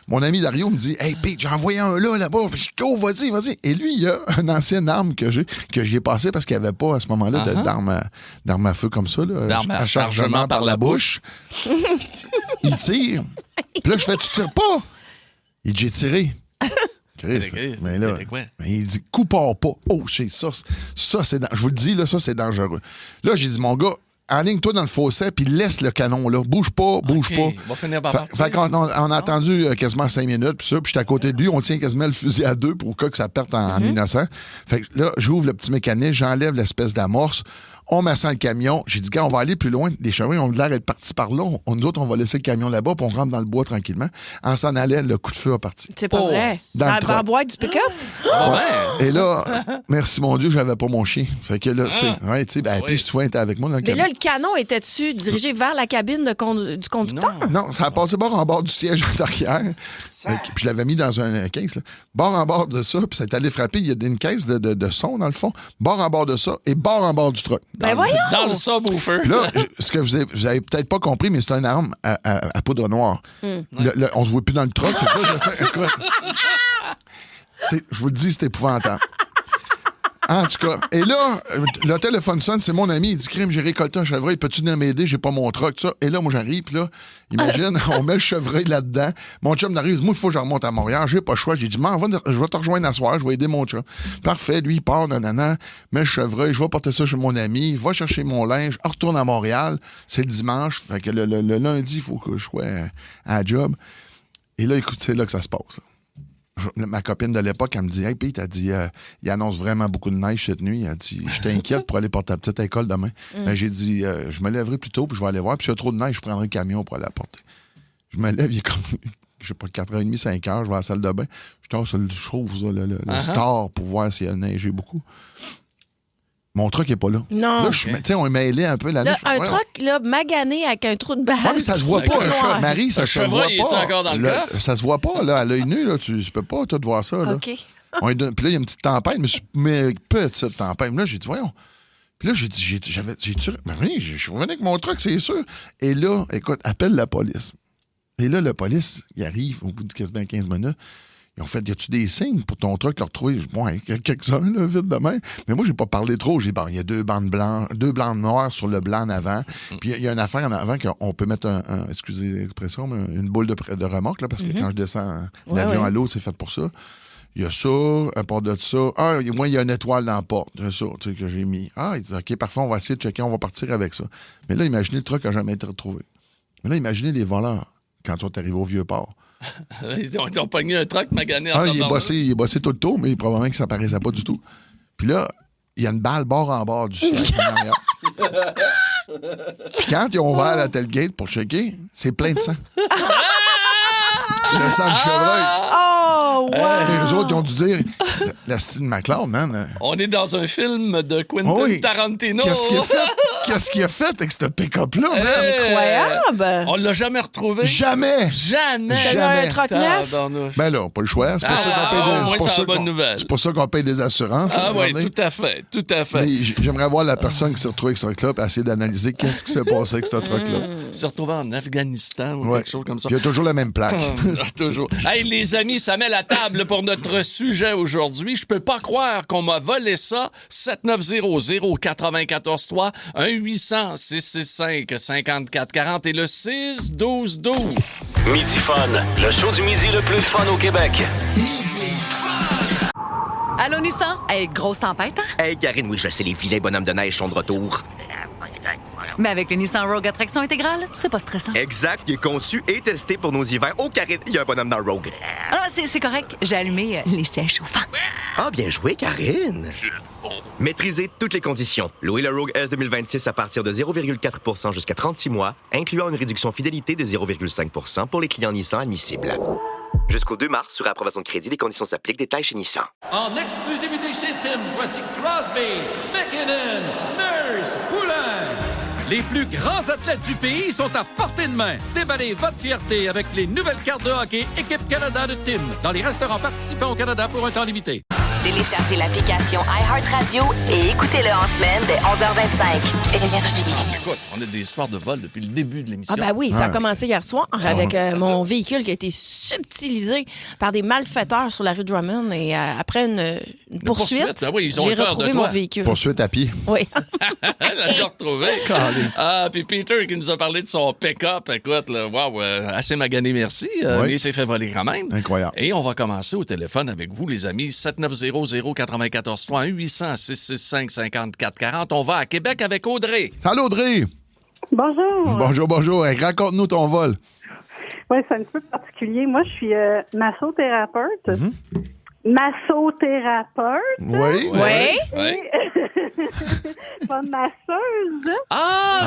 Mon ami Dario me dit, « Hey, Pete, j'en envoyé un là-bas. » Je dis, « Oh, vas-y. » Et lui, il y a une ancienne arme que j'y ai passée parce qu'il n'y avait pas à ce moment-là d'arme à feu comme ça. D'arme à chargement par la bouche. Il tire. Puis là, je fais, « Tu tires pas? » Il dit, « J'ai tiré. » Mais là, il dit, coup part pas. Oh, c'est ça. Ça, c'est je vous le dis, là, ça, c'est dangereux. Là, j'ai dit, mon gars, enligne-toi dans le fossé, puis laisse le canon, là. Bouge pas. On va finir par partir. Fait qu'on on a attendu quasiment 5 minutes, puis j'étais à côté de lui, on tient quasiment le fusil à 2 pour que ça perde en innocent. Fait que là, j'ouvre le petit mécanisme, j'enlève l'espèce d'amorce. On m'assent le camion. J'ai dit, gars, on va aller plus loin. Les chevreuils ont l'air d'être partis par là. Nous autres, on va laisser le camion là-bas, puis on rentre dans le bois tranquillement. En s'en allait, le coup de feu a parti. C'est pas vrai. Dans le la boîte du pick-up? Ouais. Et là, merci mon Dieu, j'avais pas mon chien. Fait que là, tu sais, puis souvent, elle était avec moi dans le Mais camion. là, le canon était-tu dirigé vers la cabine du conducteur? Non, ça a passé bord en bord du siège en arrière. Puis je l'avais mis dans un caisse. Là. Bord en bord de ça, puis ça est allé frapper. Il y a une caisse de son, dans le fond. Bord en bord de ça et bord en bord du truck. Voyons! Dans le subwoofer. Là, ce que vous avez peut-être pas compris, mais c'est une arme à poudre noire. On se voit plus dans le truck. Je vous le dis, c'est épouvantable. En tout cas, et là, le téléphone sonne, c'est mon ami, il dit, crime, j'ai récolté un chevreuil, peux-tu venir m'aider, j'ai pas mon truck, ça. Et là, moi, j'arrive, puis là, imagine, on met le chevreuil là-dedans. Mon chum arrive, moi, il faut que je remonte à Montréal, j'ai pas le choix. J'ai dit, je vais te rejoindre à soir, je vais aider mon chum. Parfait, lui, il part, nanana, met le chevreuil, je vais porter ça chez mon ami, va chercher mon linge, retourne à Montréal, c'est le dimanche, fait que le lundi, il faut que je sois à la job. Et là, écoute, c'est là que ça se passe, là. Ma copine de l'époque, elle me dit, hey, Pete, elle dit, il annonce vraiment beaucoup de neige cette nuit. Elle dit, je t'inquiète pour aller porter ta petite école demain. Ben, j'ai dit, je me lèverai plus tôt, puis je vais aller voir. Puis s'il y a trop de neige, je prendrai le camion pour aller la porter. Je me lève, il est comme, je sais pas, 4h30, 5h, je vais à la salle de bain. Je tombe sur le chauffe, le star, pour voir s'il y a neigé beaucoup. Mon truck n'est pas là. Non. Là, tu sais, on est mêlé un peu la neige. Un truck, là, magané avec un trou de balle. Oui, mais ça se voit pas. Marie, ça se voit pas. Encore dans le coffre? Ça se voit pas, là, à l'œil nu, là. Tu peux pas tout voir ça, là. OK. Puis là, il y a une petite tempête, mais petite tempête. Là, j'ai dit, voyons. Puis là, je suis revenu avec mon truck, c'est sûr. Et là, écoute, appelle la police. Et là, la police, il arrive au bout de quasiment 15 minutes. Ils ont fait, y a-tu des signes pour ton truck, le retrouver? Bon, quelques-uns, là, vite de même. Mais moi, j'ai pas parlé trop. J'ai dit, bon, il y a deux bandes noires sur le blanc en avant. Puis il y a une affaire en avant qu'on peut mettre excusez l'expression, mais une boule de remorque, là, parce que quand je descends l'avion à l'eau, c'est fait pour ça. Il y a ça, à part de ça. Moi, il y a une étoile dans la porte. C'est ça, tu sais, que j'ai mis. Il dit, OK, parfait, on va essayer de checker, on va partir avec ça. Mais là, imaginez, le truck n'a jamais été retrouvé. Mais là, imaginez les voleurs quand ils sont arrivés au Vieux-Port. Ils ont pogné un truck magané en il est bossé tout le tour, mais probablement que ça paraissait pas du tout. Puis là, il y a une balle bord en bord du siège. Puis quand ils ont ouvert la tailgate pour checker, c'est plein de sang. Le sang de chevreuil. Oh, wow! Les autres, ils ont dû dire, la style McLeod, man. On est dans un film de Quentin Tarantino. Qu'est-ce qu'il a fait avec ce pick-up-là, man? Incroyable! On l'a jamais retrouvé. Jamais! Un truck neuf? Ben là, pas le choix. C'est pour ça qu'on paye des assurances. Ah oui, tout à fait. Mais j'aimerais voir la personne qui s'est retrouvée avec ce truck-là et essayer d'analyser qu'est-ce qui s'est passé avec ce truck-là. Il s'est retrouvé en Afghanistan ou quelque chose comme ça. Il y a toujours la même plaque. Toujours. Hey, les amis, ça met la table pour notre sujet aujourd'hui. Je peux pas croire qu'on m'a volé ça. 7900-943, 1-800-665-5440 et le 6-12-12. Midi Fun, le show du midi le plus fun au Québec. Allô, Nissan? Hey, grosse tempête, hein? Hey, Karine, oui, je sais, les vilains bonhommes de neige sont de retour. Mais avec le Nissan Rogue Attraction intégrale, c'est pas stressant. Exact, il est conçu et testé pour nos hivers. Oh, Karine, il y a un bonhomme dans le Rogue. Ah, c'est correct. J'ai allumé les sièges chauffants. Ah, bien joué, Karine. Maîtrisez toutes les conditions. Louez le Rogue S 2026 à partir de 0,4 jusqu'à 36 mois, incluant une réduction fidélité de 0,5 pour les clients Nissan admissibles. Jusqu'au 2 mars, sur approbation de crédit, les conditions s'appliquent. Détails chez Nissan. En exclusivité chez Tim, voici Crosby, McKinnon, Nurse, Poulain. Les plus grands athlètes du pays sont à portée de main. Déballez votre fierté avec les nouvelles cartes de hockey Équipe Canada de Tim dans les restaurants participants au Canada pour un temps limité. Téléchargez l'application iHeartRadio et écoutez-le en semaine dès 11h25. Énergie. Écoute, on a des histoires de vol depuis le début de l'émission. Ah ben oui, ça a commencé hier soir avec mon véhicule qui a été subtilisé par des malfaiteurs sur la rue Drummond et après une poursuite, ben oui, ils ont j'ai peur retrouvé de toi. mon véhicule. Poursuite à pied. Oui. Elle l'a retrouvé. Puis Peter qui nous a parlé de son pick-up. Écoute, là, wow, assez magané, merci. Mais il s'est fait voler quand même. Incroyable. Et on va commencer au téléphone avec vous, les amis. 7900-943, 1-800-665-5440. On va à Québec avec Audrey. Salut, Audrey. Bonjour. Bonjour. Hey, raconte-nous ton vol. Oui, c'est un petit peu particulier. Moi, je suis massothérapeute. massothérapeute. Oui. Pas masseuse.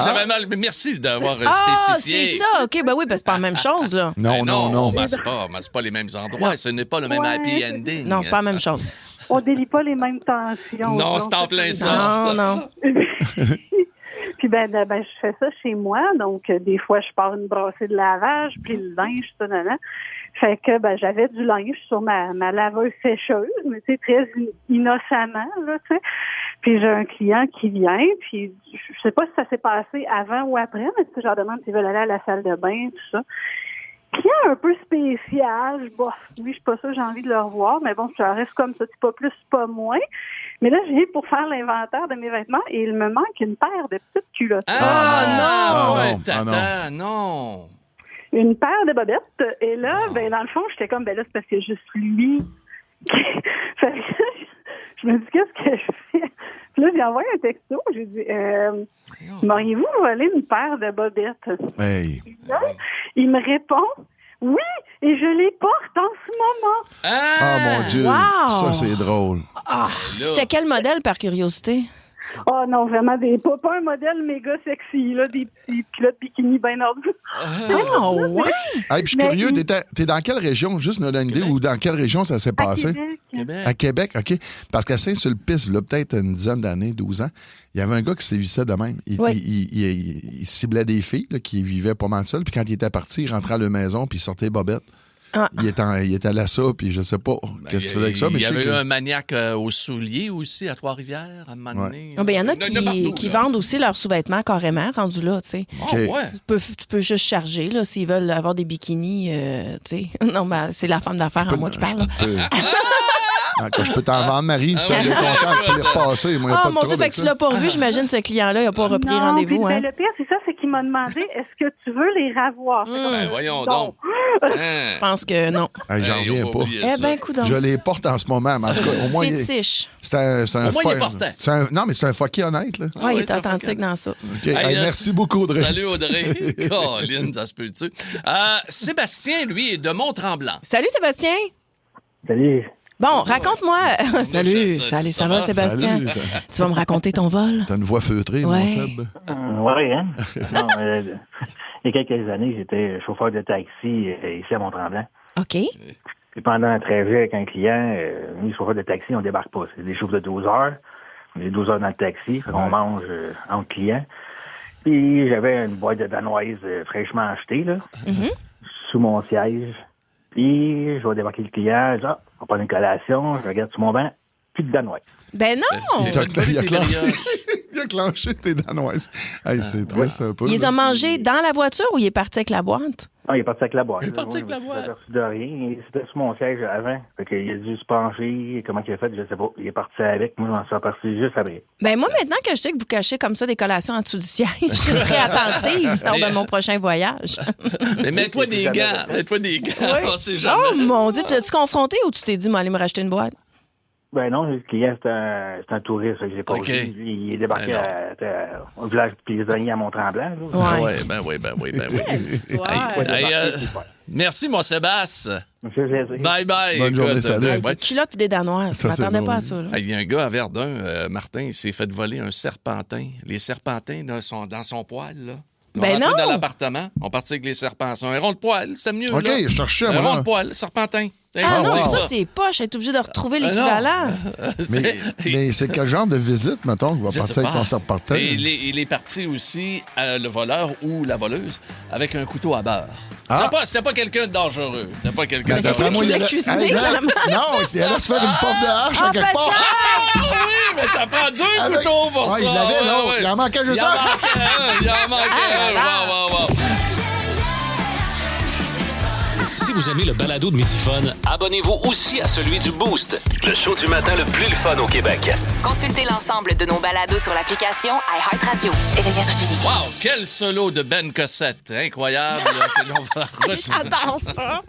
J'avais mal. Mais merci d'avoir Ah, spécifié. c'est ça. OK, ben oui, parce que c'est pas la même chose, là. Non. On masse pas les mêmes endroits. Ce n'est pas le même happy ending. Non, c'est pas la même chose. On délie pas les mêmes tensions. Non, c'est en plein ça. Non. Puis ben, je fais ça chez moi, donc des fois je pars une brassée de lavage, puis le linge, ça, fait que j'avais du linge sur ma laveuse sécheuse, mais tu sais, très innocemment, là, tu sais. Puis j'ai un client qui vient, puis je sais pas si ça s'est passé avant ou après, mais tu sais, je leur demande s'ils veulent aller à la salle de bain, tout ça. Client un peu spécial, lui, je suis pas sûre, j'ai envie de le revoir, mais bon, ça reste comme ça, c'est pas plus, pas moins. Mais là, je viens pour faire l'inventaire de mes vêtements et il me manque une paire de petites culottes. Non! Une paire de bobettes. Et là, dans le fond, j'étais comme, là, c'est parce que juste lui. Fait que je me dis, qu'est-ce que je fais? Puis là, j'ai envoyé un texto. J'ai dit, m'auriez-vous volé une paire de bobettes? Hey. Là, il me répond, oui, et je les porte en ce moment. Ah, mon Dieu. Wow. Ça, c'est drôle. C'était quel modèle, par curiosité? Oh non, vraiment, pas un modèle méga sexy, là, des petits culottes bikini bien ordonnés. Ouais. Hey, puis je suis curieux, t'es dans quelle région, juste nous donner une idée, ou dans quelle région ça s'est passé? Québec. À Québec, OK. Parce qu'à Saint-Sulpice, là, peut-être une dizaine d'années, 12 ans, il y avait un gars qui sévissait de même. Il ciblait des filles là, qui vivaient pas mal seules, puis quand il était parti, il rentrait à la maison, puis il sortait bobette. Il était à ça, puis je sais pas qu'est-ce qu'il faisait avec ça. Mais il y avait eu un maniaque aux souliers aussi, à Trois-Rivières, à un moment donné. Il y en a qui vendent aussi leurs sous-vêtements carrément, rendus là, tu sais. Tu peux juste charger, là, s'ils veulent avoir des bikinis, tu sais. Non, mais c'est la femme d'affaires en moi qui parle. Je peux t'en vendre, Marie, si t'es content, je peux les repasser. Moi, mon Dieu, fait que tu l'as pas revu, j'imagine, ce client-là, il n'a pas repris rendez-vous. Puis, le pire, c'est ça, c'est qu'il m'a demandé, est-ce que tu veux les ravoir? Voyons donc. Je pense que non. J'en reviens pas. Eh bien, coudonc. Je les porte en ce moment, mais en tout cas, au moins. C'est un au moins, il est portant. Non, mais c'est un fucky honnête, là. Oui, il est authentique dans ça. Okay. Merci beaucoup, Audrey. Salut, Audrey. Colin, ça se peut-tu? Sébastien, lui, est de Mont-Tremblant. Salut, Sébastien. Salut. Bon, raconte-moi. Salut, ça va, Sébastien? Salut. Tu vas me raconter ton vol? T'as une voix feutrée, mon Seb. Oui, hein? Non, il y a quelques années, j'étais chauffeur de taxi ici à Mont-Tremblant. OK. Puis pendant un trajet avec un client, les chauffeurs de taxi, on débarque pas. C'est des chauffeurs de 12 heures. On est 12 heures dans le taxi. On mange entre clients. Puis j'avais une boîte de danoise fraîchement achetée, là, sous mon siège. Puis je vais débarquer le client. Je dis, on va prendre une collation. Je regarde sur mon banc. Plus de danoise. Ben non! Il a clenché tes danoises. Hey, c'est triste un peu. Ils ont mangé dans la voiture ou il est parti avec la boîte? Ah, il est parti avec la boîte. Il est parti avec la boîte. De rien. C'était sur mon siège avant. Fait qu'il a dû se pencher. Comment il a fait, je sais pas. Il est parti avec. Moi, j'en suis reparti juste après. Ben moi, maintenant que je sais que vous cachez comme ça des collations en dessous du siège, je serai attentive lors de mon prochain voyage. Mais mets-toi des gants. Mets-toi des gants. On sait jamais. Oh mon Dieu, tu t'es-tu confronté ou tu t'es dit, m'aller me racheter une boîte? Ben non, le client, c'est un touriste. J'ai pas vu. Il est débarqué au village Plaisonnier à Mont-Tremblant. Merci, mon Sébastien. Bye. Bonne journée, salut. Des culottes et des danoises. Je m'attendais pas à ça. Il y a un gars à Verdun, Martin, il s'est fait voler un serpentin. Les serpentins là, sont dans son poil, là. On est rentré dans l'appartement, on partit avec les serpentins. Un rond de poil, c'était mieux. OK, là. je cherchais un moi. rond de poil, serpentin. Ça, c'est poche. Être obligé de retrouver l'équivalent. Mais c'est quel genre de visite, mettons, qui va partir avec ton serpentin? Il est parti aussi, le voleur ou la voleuse, avec un couteau à beurre. C'était pas quelqu'un de dangereux. C'était pas quelqu'un de dangereux. Qui l'a cuisiné, Non, il allait se faire une porte de hache à quelque part. Oui, mais ça prend deux couteaux pour ça. Il l'avait, l'autre. Il en manquait juste un. Il en manquait un. Wow. Si vous aimez le balado de Midi Fun, abonnez-vous aussi à celui du Boost, le show du matin le plus le fun au Québec. Consultez l'ensemble de nos balados sur l'application iHeartRadio et Énergie. Wow, quel solo de Ben Cossette. Incroyable. J'adore ça.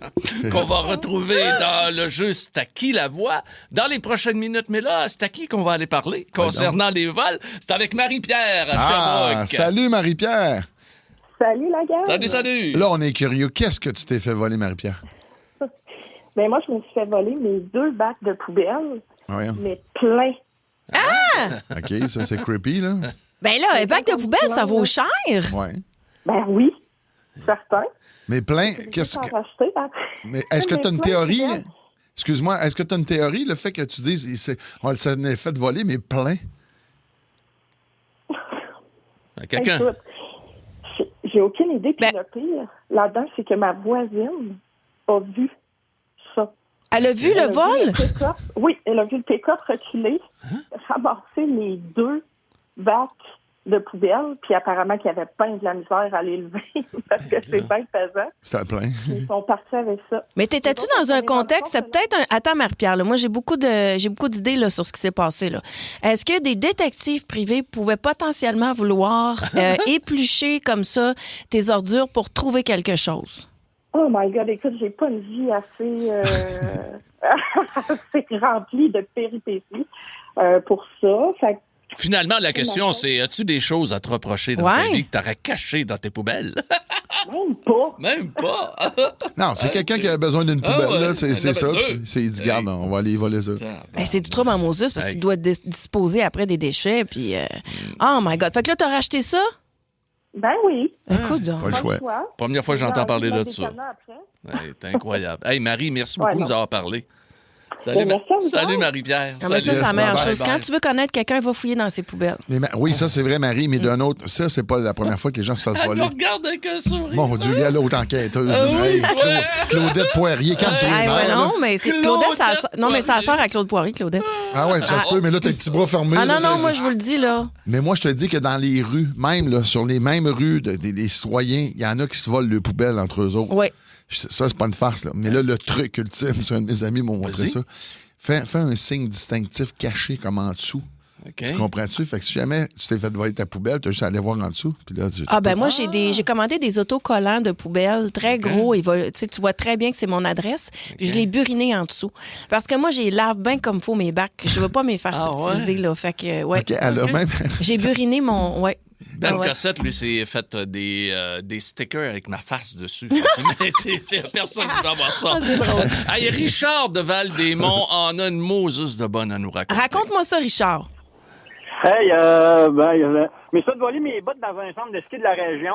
Qu'on va retrouver dans le jeu C'est à qui la voix dans les prochaines minutes. Mais là, c'est à qui qu'on va aller parler concernant les vols? C'est avec Marie-Pierre à Sherbrooke. Salut Marie-Pierre. Salut la gang. Salut. Là, on est curieux. Qu'est-ce que tu t'es fait voler, Marie-Pierre? Mais moi, je me suis fait voler mes 2 bacs de poubelle, mais plein. Ah! OK, ça, c'est creepy, là. Ben là, un bac de poubelle, ça vaut cher. Ouais. Ben oui, certain. Mais plein, qu'est-ce que... Mais est-ce que tu as une théorie? Excuse-moi, est-ce que tu as une théorie, le fait que tu dises on s'en est fait voler, mais plein? Quelqu'un? Écoute, j'ai aucune idée. Puis le pire, là-dedans, c'est que ma voisine a vu ça. Elle a vu le vol? Oui, elle a vu le pick-up reculer, ramasser les 2 bacs de poubelle, puis apparemment qu'il y avait pas de la misère à les lever parce que c'est bien pesant. C'était plein. Ils sont partis avec ça. Mais t'étais-tu dans un contexte, c'était peut-être un... Attends, Marie-Pierre, là, moi, j'ai beaucoup d'idées là, sur ce qui s'est passé. Là. Est-ce que des détectives privés pouvaient potentiellement vouloir éplucher comme ça tes ordures pour trouver quelque chose? Oh my God, écoute, j'ai pas une vie assez, assez remplie de péripéties pour ça. Fait que Finalement, la question, c'est as-tu des choses à te reprocher dans ta vie que tu aurais cachées dans tes poubelles? Même pas. Même pas. Non, c'est quelqu'un qui a besoin d'une poubelle, là, c'est ça. C'est dit, garde, on va aller voler ça. Ben, c'est du trouble en Moses parce qu'il doit disposer après des déchets. Puis, oh my God. Fait que là, t'as racheté ça? Ben oui. Écoute donc. Pas le choix. Première fois que j'entends parler de ça. C'est incroyable. Hey, Marie, merci beaucoup de nous avoir parlé. Salut Marie-Pierre. Ah, mais ça, c'est la meilleure chose. Quand tu veux connaître quelqu'un, va fouiller dans ses poubelles. Oui, ça, c'est vrai, Marie, mais d'un autre, ça, c'est pas la première fois que les gens se fassent voler. Regarde avec un sourire. Mon Dieu, il y a l'autre enquêteuse. Claudette Poirier, calme-toi. Non, mais c'est Claudette, non, mais ça sort à Claude Poirier, Claudette. Ah ouais, ça se peut, mais là, t'as le petit bras fermé. Ah non, moi, je vous le dis, là. Mais moi, je te dis que dans les rues, même là, sur les mêmes rues des citoyens, il y en a qui se volent le poubelle entre eux autres. Oui. Ça, c'est pas une farce, là. Mais là, le truc ultime, c'est un de mes amis m'a montré ça. Fais un signe distinctif caché comme en dessous. Tu comprends-tu? Fait que si jamais tu t'es fait voler ta poubelle, tu as juste à aller voir en dessous. Puis là, moi, j'ai commandé des autocollants de poubelle très gros. Tu vois très bien que c'est mon adresse. Puis je l'ai buriné en dessous. Parce que moi, j'ai lave bien comme faut mes bacs. Je veux pas me faire subtiliser. Là. Fait que, même... J'ai buriné mon... Ben Cossette, lui, s'est fait des stickers avec ma face dessus. Personne ne va voir ça. C'est drôle. Hey, Richard de Val-des-Monts en a une Moses de bonne à nous raconter. Raconte-moi ça, Richard. Hey, mais ça de voler mes bottes dans un centre de ski de la région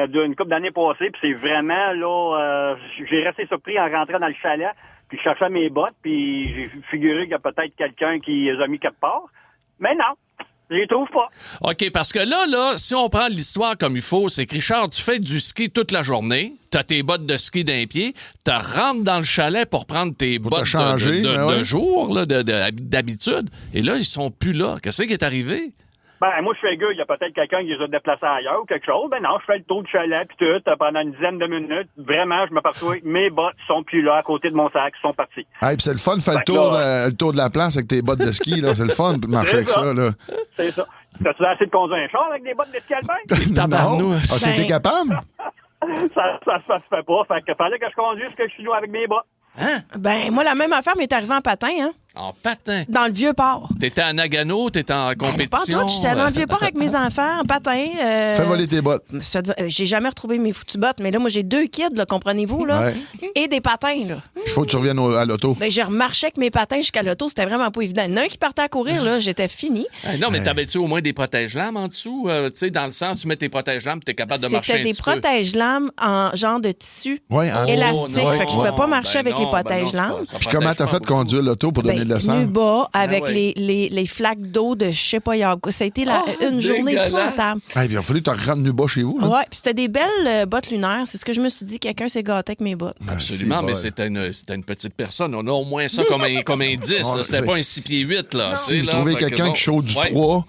d'une couple d'années passées, puis c'est vraiment, là, j'ai resté surpris en rentrant dans le chalet, puis je cherchais mes bottes, puis j'ai figuré qu'il y a peut-être quelqu'un qui les a mis quelque part. Mais non. Je les trouve pas. OK, parce que là, si on prend l'histoire comme il faut, c'est que Richard, tu fais du ski toute la journée, t'as tes bottes de ski d'un pied, tu rentres dans le chalet pour prendre tes bottes de jour, là, d'habitude, et là, ils sont plus là. Qu'est-ce qui est arrivé? Ben, moi, je fais gueule, il y a peut-être quelqu'un qui les a déplacés ailleurs ou quelque chose. Ben non, je fais le tour du chalet, puis tout, pendant une dizaine de minutes. Vraiment, je me perçois, mes bottes sont plus là, à côté de mon sac, ils sont partis. Hey, puis c'est le fun de faire le tour de la place avec tes bottes de ski, là. C'est le fun de marcher avec ça, là. C'est ça. T'as-tu assez de conduire un char avec des bottes de ski alpin? Non. As-tu été capable? Ça se fait pas. Fait que fallait que je conduise que je suis là avec mes bottes. Hein? Ben, moi, la même affaire m'est arrivée en patin, hein? En patin? Dans le Vieux-Port. T'étais à Nagano, t'étais en compétition? Pas toi, j'étais dans le Vieux-Port avec mes enfants, en patin. Fais voler tes bottes. J'ai jamais retrouvé mes foutues bottes, mais là, moi, j'ai 2 kids, là, comprenez-vous, là, et des patins, là. Il faut que tu reviennes à l'auto. Ben, j'ai remarché avec mes patins jusqu'à l'auto, c'était vraiment pas évident. Il y en a un qui partait à courir, là, j'étais fini. Non, mais t'avais-tu au moins des protège-lames en dessous? Tu sais, dans le sens, tu mets tes protège-lames, t'es capable de marcher un petit peu. C'était des protège-lames en genre de tissu élastique. Fait que je pouvais pas marcher avec les protège-lames. Puis comment t'as fait conduire l'auto pour donner de l'essence? Avec les flaques d'eau de je sais pas, ça a été une journée épouvantable. Il a fallu que tu rentres nu bas chez vous. Oui, puis c'était des belles bottes lunaires. C'est ce que je me suis dit. Quelqu'un s'est gâté avec mes bottes. Absolument, mais c'était une petite personne. On a au moins ça comme indice. C'était pas un 6 pieds 8. Là. Si vous trouvez quelqu'un qui chaud du 3, on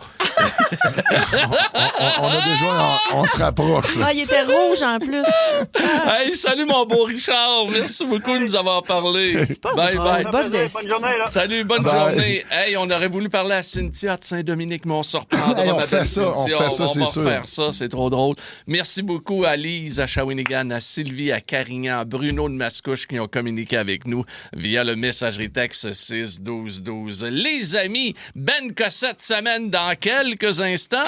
a déjà... On se rapproche. Là. Il était rouge en plus. Hey, salut mon beau Richard. Merci beaucoup de nous avoir parlé. Bye. Bonne journée. Là. Salut, bonne journée. Hey, on aurait voulu parler à Cynthia de Saint-Dominique, mais on se reprendra. On fait ça, c'est sûr. On va faire ça, c'est trop drôle. Merci beaucoup à Lise, à Shawinigan, à Sylvie, à Carignan, à Bruno de Mascouche qui ont communiqué avec nous via le messagerie texte 6-12-12. Les amis, Ben Cossette s'amène dans quelques instants.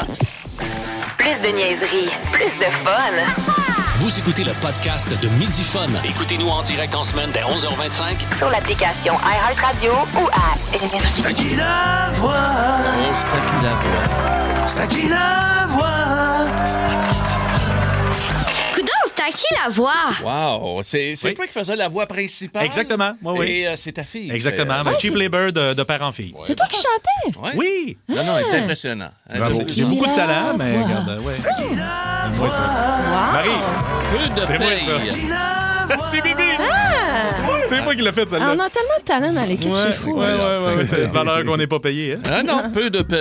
Plus de niaiserie, plus de fun. Vous écoutez le podcast de Midi Fun. Écoutez-nous en direct en semaine dès 11h25 sur l'application iHeartRadio ou à Énergie. C'est à qui la voix? Oh, c'est à qui la voix? C'est à qui la voix? Coudonc, c'est à qui la voix? Wow! C'est toi qui faisais la voix principale? Exactement, oui. Et c'est ta fille. Exactement, Cheap Labor de père en fille. C'est toi qui chantais? Ouais. Oui! Non, c'est impressionnant. J'ai beaucoup de talent, mais regarde, ouais. Wow. Marie! Peu de C'est moi, ça. C'est Bibi! C'est moi qui l'ai fait, celle-là. On a tellement de talent dans l'équipe, c'est fou. Ouais. C'est une valeur qu'on n'est pas payé. Hein? Ah non,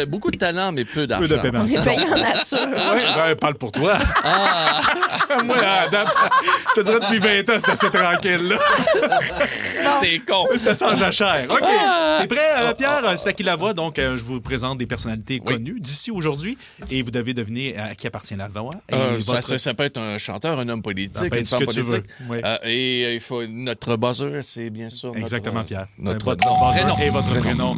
beaucoup de talent, mais peu d'argent. Peu de paiement. On est payé en nature. Ouais, parle pour toi. Moi, à date, je te dirais depuis 20 ans, c'était assez tranquille, là. T'es con. C'était sans jachère. OK. T'es prêt, Pierre? C'est à qui la voix. Donc, je vous présente des personnalités connues d'ici aujourd'hui et vous devez deviner à qui appartient la voix. Ça peut être un chanteur, un homme politique, une femme politique. Et il faut notre buzzer, c'est bien sûr exactement, Pierre. Notre buzzer et votre prénom.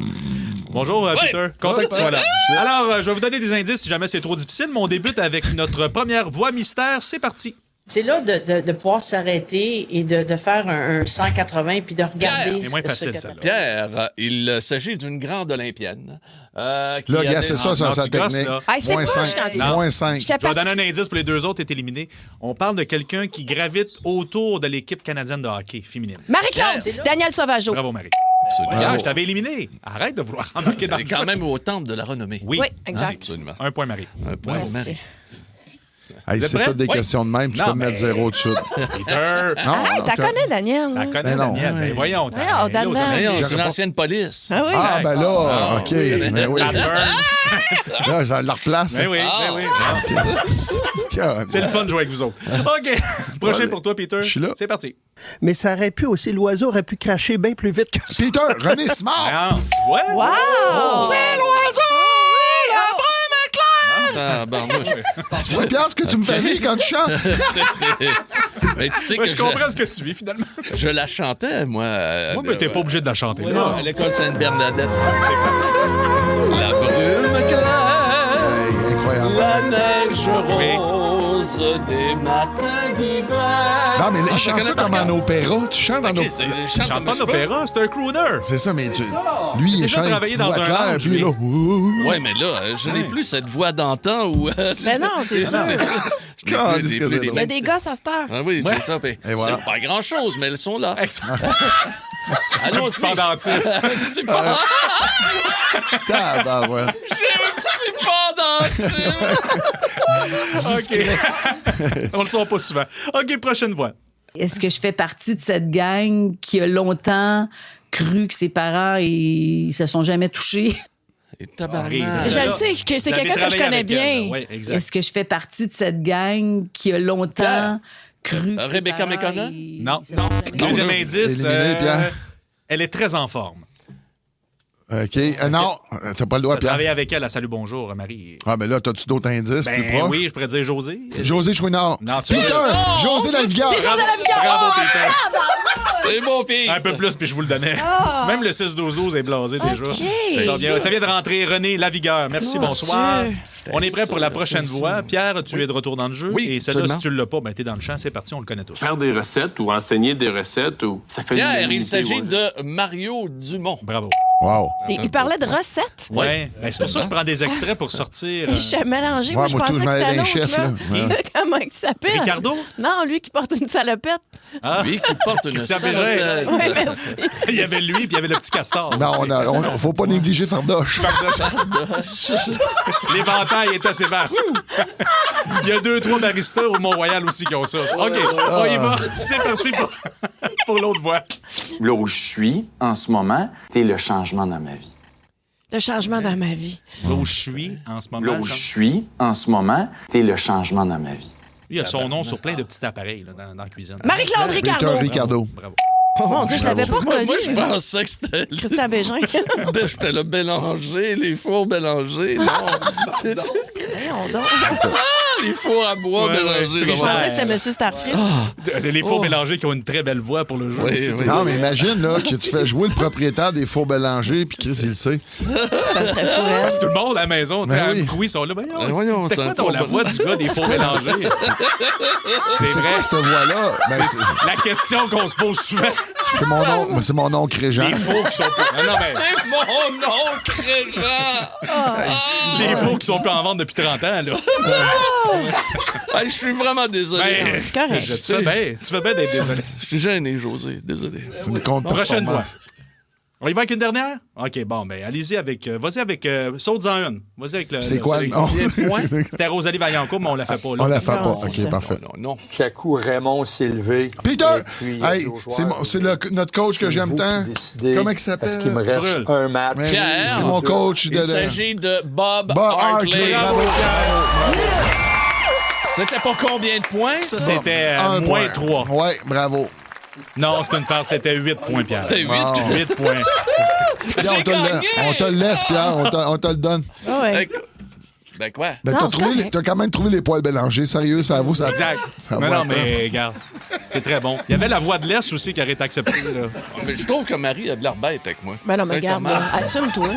Bonjour, Peter. Content que tu sois là. Alors, je vais vous donner des indices si jamais c'est trop difficile, mais on débute avec notre première voix mystère. C'est parti. C'est là de pouvoir s'arrêter et de faire un 180 puis de regarder. C'est moins facile, ça. Pierre, il s'agit d'une grande olympienne. Là, gars, c'est ça, sa technique. Moins 5. Moins 5. Je vais donner un indice pour les deux autres, est éliminé. On parle de quelqu'un qui gravite autour de l'équipe canadienne de hockey féminine. Marie-Claude, Daniel Sauvageau. Bravo, Marie. Pierre, je t'avais éliminé. Arrête de vouloir embarquer dans le quand même au temple de la renommée. Oui, exact. Absolument. Un point, Marie. Un point, Marie. Hey, c'est toutes des questions de même, tu peux me mettre 0 dessus. Peter! Non, t'as connais Daniel. T'as connais Daniel. Ben voyons. C'est une ancienne police. Ah oui? Ah, ben là, OK. Mais oui. Là, je la replace. Ben oui. C'est le fun de jouer avec vous autres. OK. Prochain pour toi, Peter. Je suis là. C'est parti. Mais ça aurait pu aussi, l'oiseau aurait pu cracher bien plus vite que ça. Peter, René Simard! Ouais. Wow! C'est l'oiseau! La brume C'est Pierre, ce que tu me fais rire quand tu chantes. Mais tu sais que je comprends ce que tu vis, finalement. Je la chantais, moi. Mais t'es pas obligé de la chanter. À l'école Sainte-Bernadette. C'est parti. La brume claire, incroyable. La neige rose des matins d'hiver. Non, mais il chante ça comme en opéra. Tu chantes en opéra. Je chante pas en opéra, c'est un crooner. C'est ça, mais lui, il chante travaillé dans un clair, lounge, puis là... Ouais, mais là, je n'ai plus cette voix d'antan où... Mais non, c'est ça. Il y a des gosses à cette heure. Ah oui, c'est ça. Voilà. C'est pas grand-chose, mais elles sont là. Allons-y. Pendentif. J'ai un petit pendentif. OK. On le sent pas souvent. OK, prochaine voix. Est-ce que je fais partie de cette gang qui a longtemps cru que ses parents ils se sont jamais touchés? Je le sais que c'est quelqu'un que je connais bien. Oui, exact. Est-ce que je fais partie de cette gang qui a longtemps cru que ses Rebecca parents... McConnell? Non. Deuxième indice, éliminé, Pierre. elle est très en forme. OK. Non, t'as pas le droit, T'as Pierre. travaillé avec elle à Salut Bonjour, Marie. Ah, mais là, t'as-tu d'autres indices plus proches? Oui, je pourrais dire José. José Chouinard. Non, tu Peter! José Lavigueur. C'est José Lavigueur! Bravo, Peter. C'est bon, Pete. Un peu plus, puis je vous le donnais. Même le 6-12-12 est blasé déjà. Ça vient de rentrer. René Lavigueur. Merci, bonsoir. On est prêt pour la prochaine voix. Pierre, tu es de retour dans le jeu. Oui, et celle-là, si tu ne l'as pas, ben, t'es dans le champ. C'est parti, on le connaît tous. Faire des recettes ou enseigner des recettes, ou ça fait Pierre, il s'agit de Mario Dumont. Bravo. Wow. Il parlait de recettes. Oui. Ben, c'est pour ça que je prends des extraits pour sortir. Je suis mélangé. Moi, je pensais que c'était l'autre. Comment il s'appelle? Ricardo? Non, lui qui porte une salopette. Lui qui porte une salopette. Oui, merci. Il y avait lui, puis il y avait le petit castor. Non, faut pas négliger Fardoche. L'éventail est assez vaste. Il y a 2-3 baristas au Mont-Royal aussi qui ont ça. OK, on y va. C'est parti pour l'autre voix. Là où je suis en ce moment, c'est le changement dans ma vie. Le changement dans ma vie. Là où je suis en ce moment. Là où je suis en ce moment, c'est le changement dans ma vie. Lui, il a son nom sur plein de petits appareils là, dans la cuisine. Marie-Claude Ricardo. Ricardo. Bravo. Oh mon Dieu, je l'avais pas reconnu. Moi, je pensais que c'était... Christian Bégin. J'étais le Bélanger, les fours Bélanger. Non, c'est... Les fours à bois mélangés. Je pensais que c'était Monsieur Starfrit. Les fours mélangés qui ont une très belle voix pour le jeu. Non, mais imagine là, que tu fais jouer le propriétaire des fours mélangés, puis Chris, il le sait. Ça serait fou. C'est tout le monde à la maison. Tu sais, un coup, ils sont là. C'était quoi la voix du gars des fours mélangés? C'est vrai. Quoi, cette voix-là? C'est la question qu'on se pose souvent. C'est mon oncle Régent. Les fours qui sont C'est mon oncle Régent! Les fours qui sont plus en vente depuis 30 ans, là. Je suis vraiment désolé. C'est correct. Tu fais bien d'être désolé. Je suis gêné, José. Désolé. C'est une contre-performance. Prochaine fois. On y va avec une dernière? OK, bon, ben allez-y avec... vas-y avec... saute-en une. Vas-y avec le... C'est quoi? Non. C'était Rosalie Vaillancourt, mais on la fait pas, là. On la fait pas. OK, parfait. Non. Tout à coup, Raymond s'est levé. Peter! Hey, c'est notre coach que j'aime tant. Comment il s'appelle? Parce qu'il me reste un match. Pierre, c'est mon coach. Il s'agit de Bob Hartley. Bravo. C'était pour combien de points, ça? C'était moins 3. Ouais, bravo. Non, c'est une farce. C'était 8 points, Pierre. C'était 8. 8 points. Pierre, on te le laisse, Pierre. On te le donne. Ouais. Ben quoi? Ben, t'as quand même trouvé les poils mélangés. Sérieux, ça avoue, ça. Exact. Non, mais regarde. C'est très bon. Il y avait la voix de l'Est aussi qui aurait été acceptée. Là. Mais je trouve que Marie a de l'air bête avec moi. Ben non, mais regarde, assume-toi.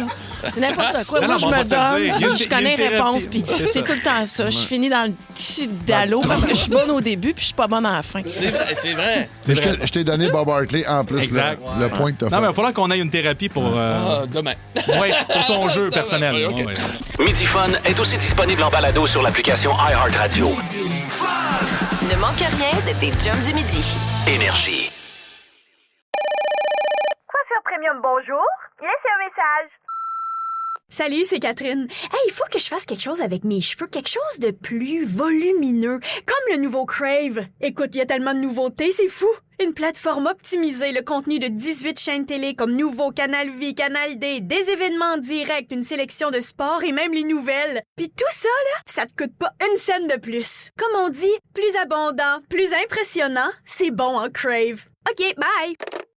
C'est n'importe quoi. Moi, je me donne, je connais les réponses, puis c'est tout le temps ça. Je finis dans le petit dallo parce que je suis bonne au début, puis je suis pas bonne à la fin. C'est vrai. Je t'ai donné Bob Hartley en plus. Exact. Le point que t'as fait. Non, mais il va falloir qu'on ait une thérapie pour... demain. Oui, pour ton jeu personnel. Okay. Midi Fun est aussi disponible en balado sur l'application iHeartRadio. Ne manque rien de tes chums du midi. Énergie. Coiffure Premium, bonjour. Laissez un message. Salut, c'est Catherine. Hey, il faut que je fasse quelque chose avec mes cheveux, quelque chose de plus volumineux, comme le nouveau Crave. Écoute, il y a tellement de nouveautés, c'est fou. Une plateforme optimisée, le contenu de 18 chaînes télé comme Nouveau, Canal Vie, Canal D, des événements en direct, une sélection de sports et même les nouvelles. Puis tout ça, là, ça te coûte pas une scène de plus. Comme on dit, plus abondant, plus impressionnant, c'est bon en Crave. OK, bye!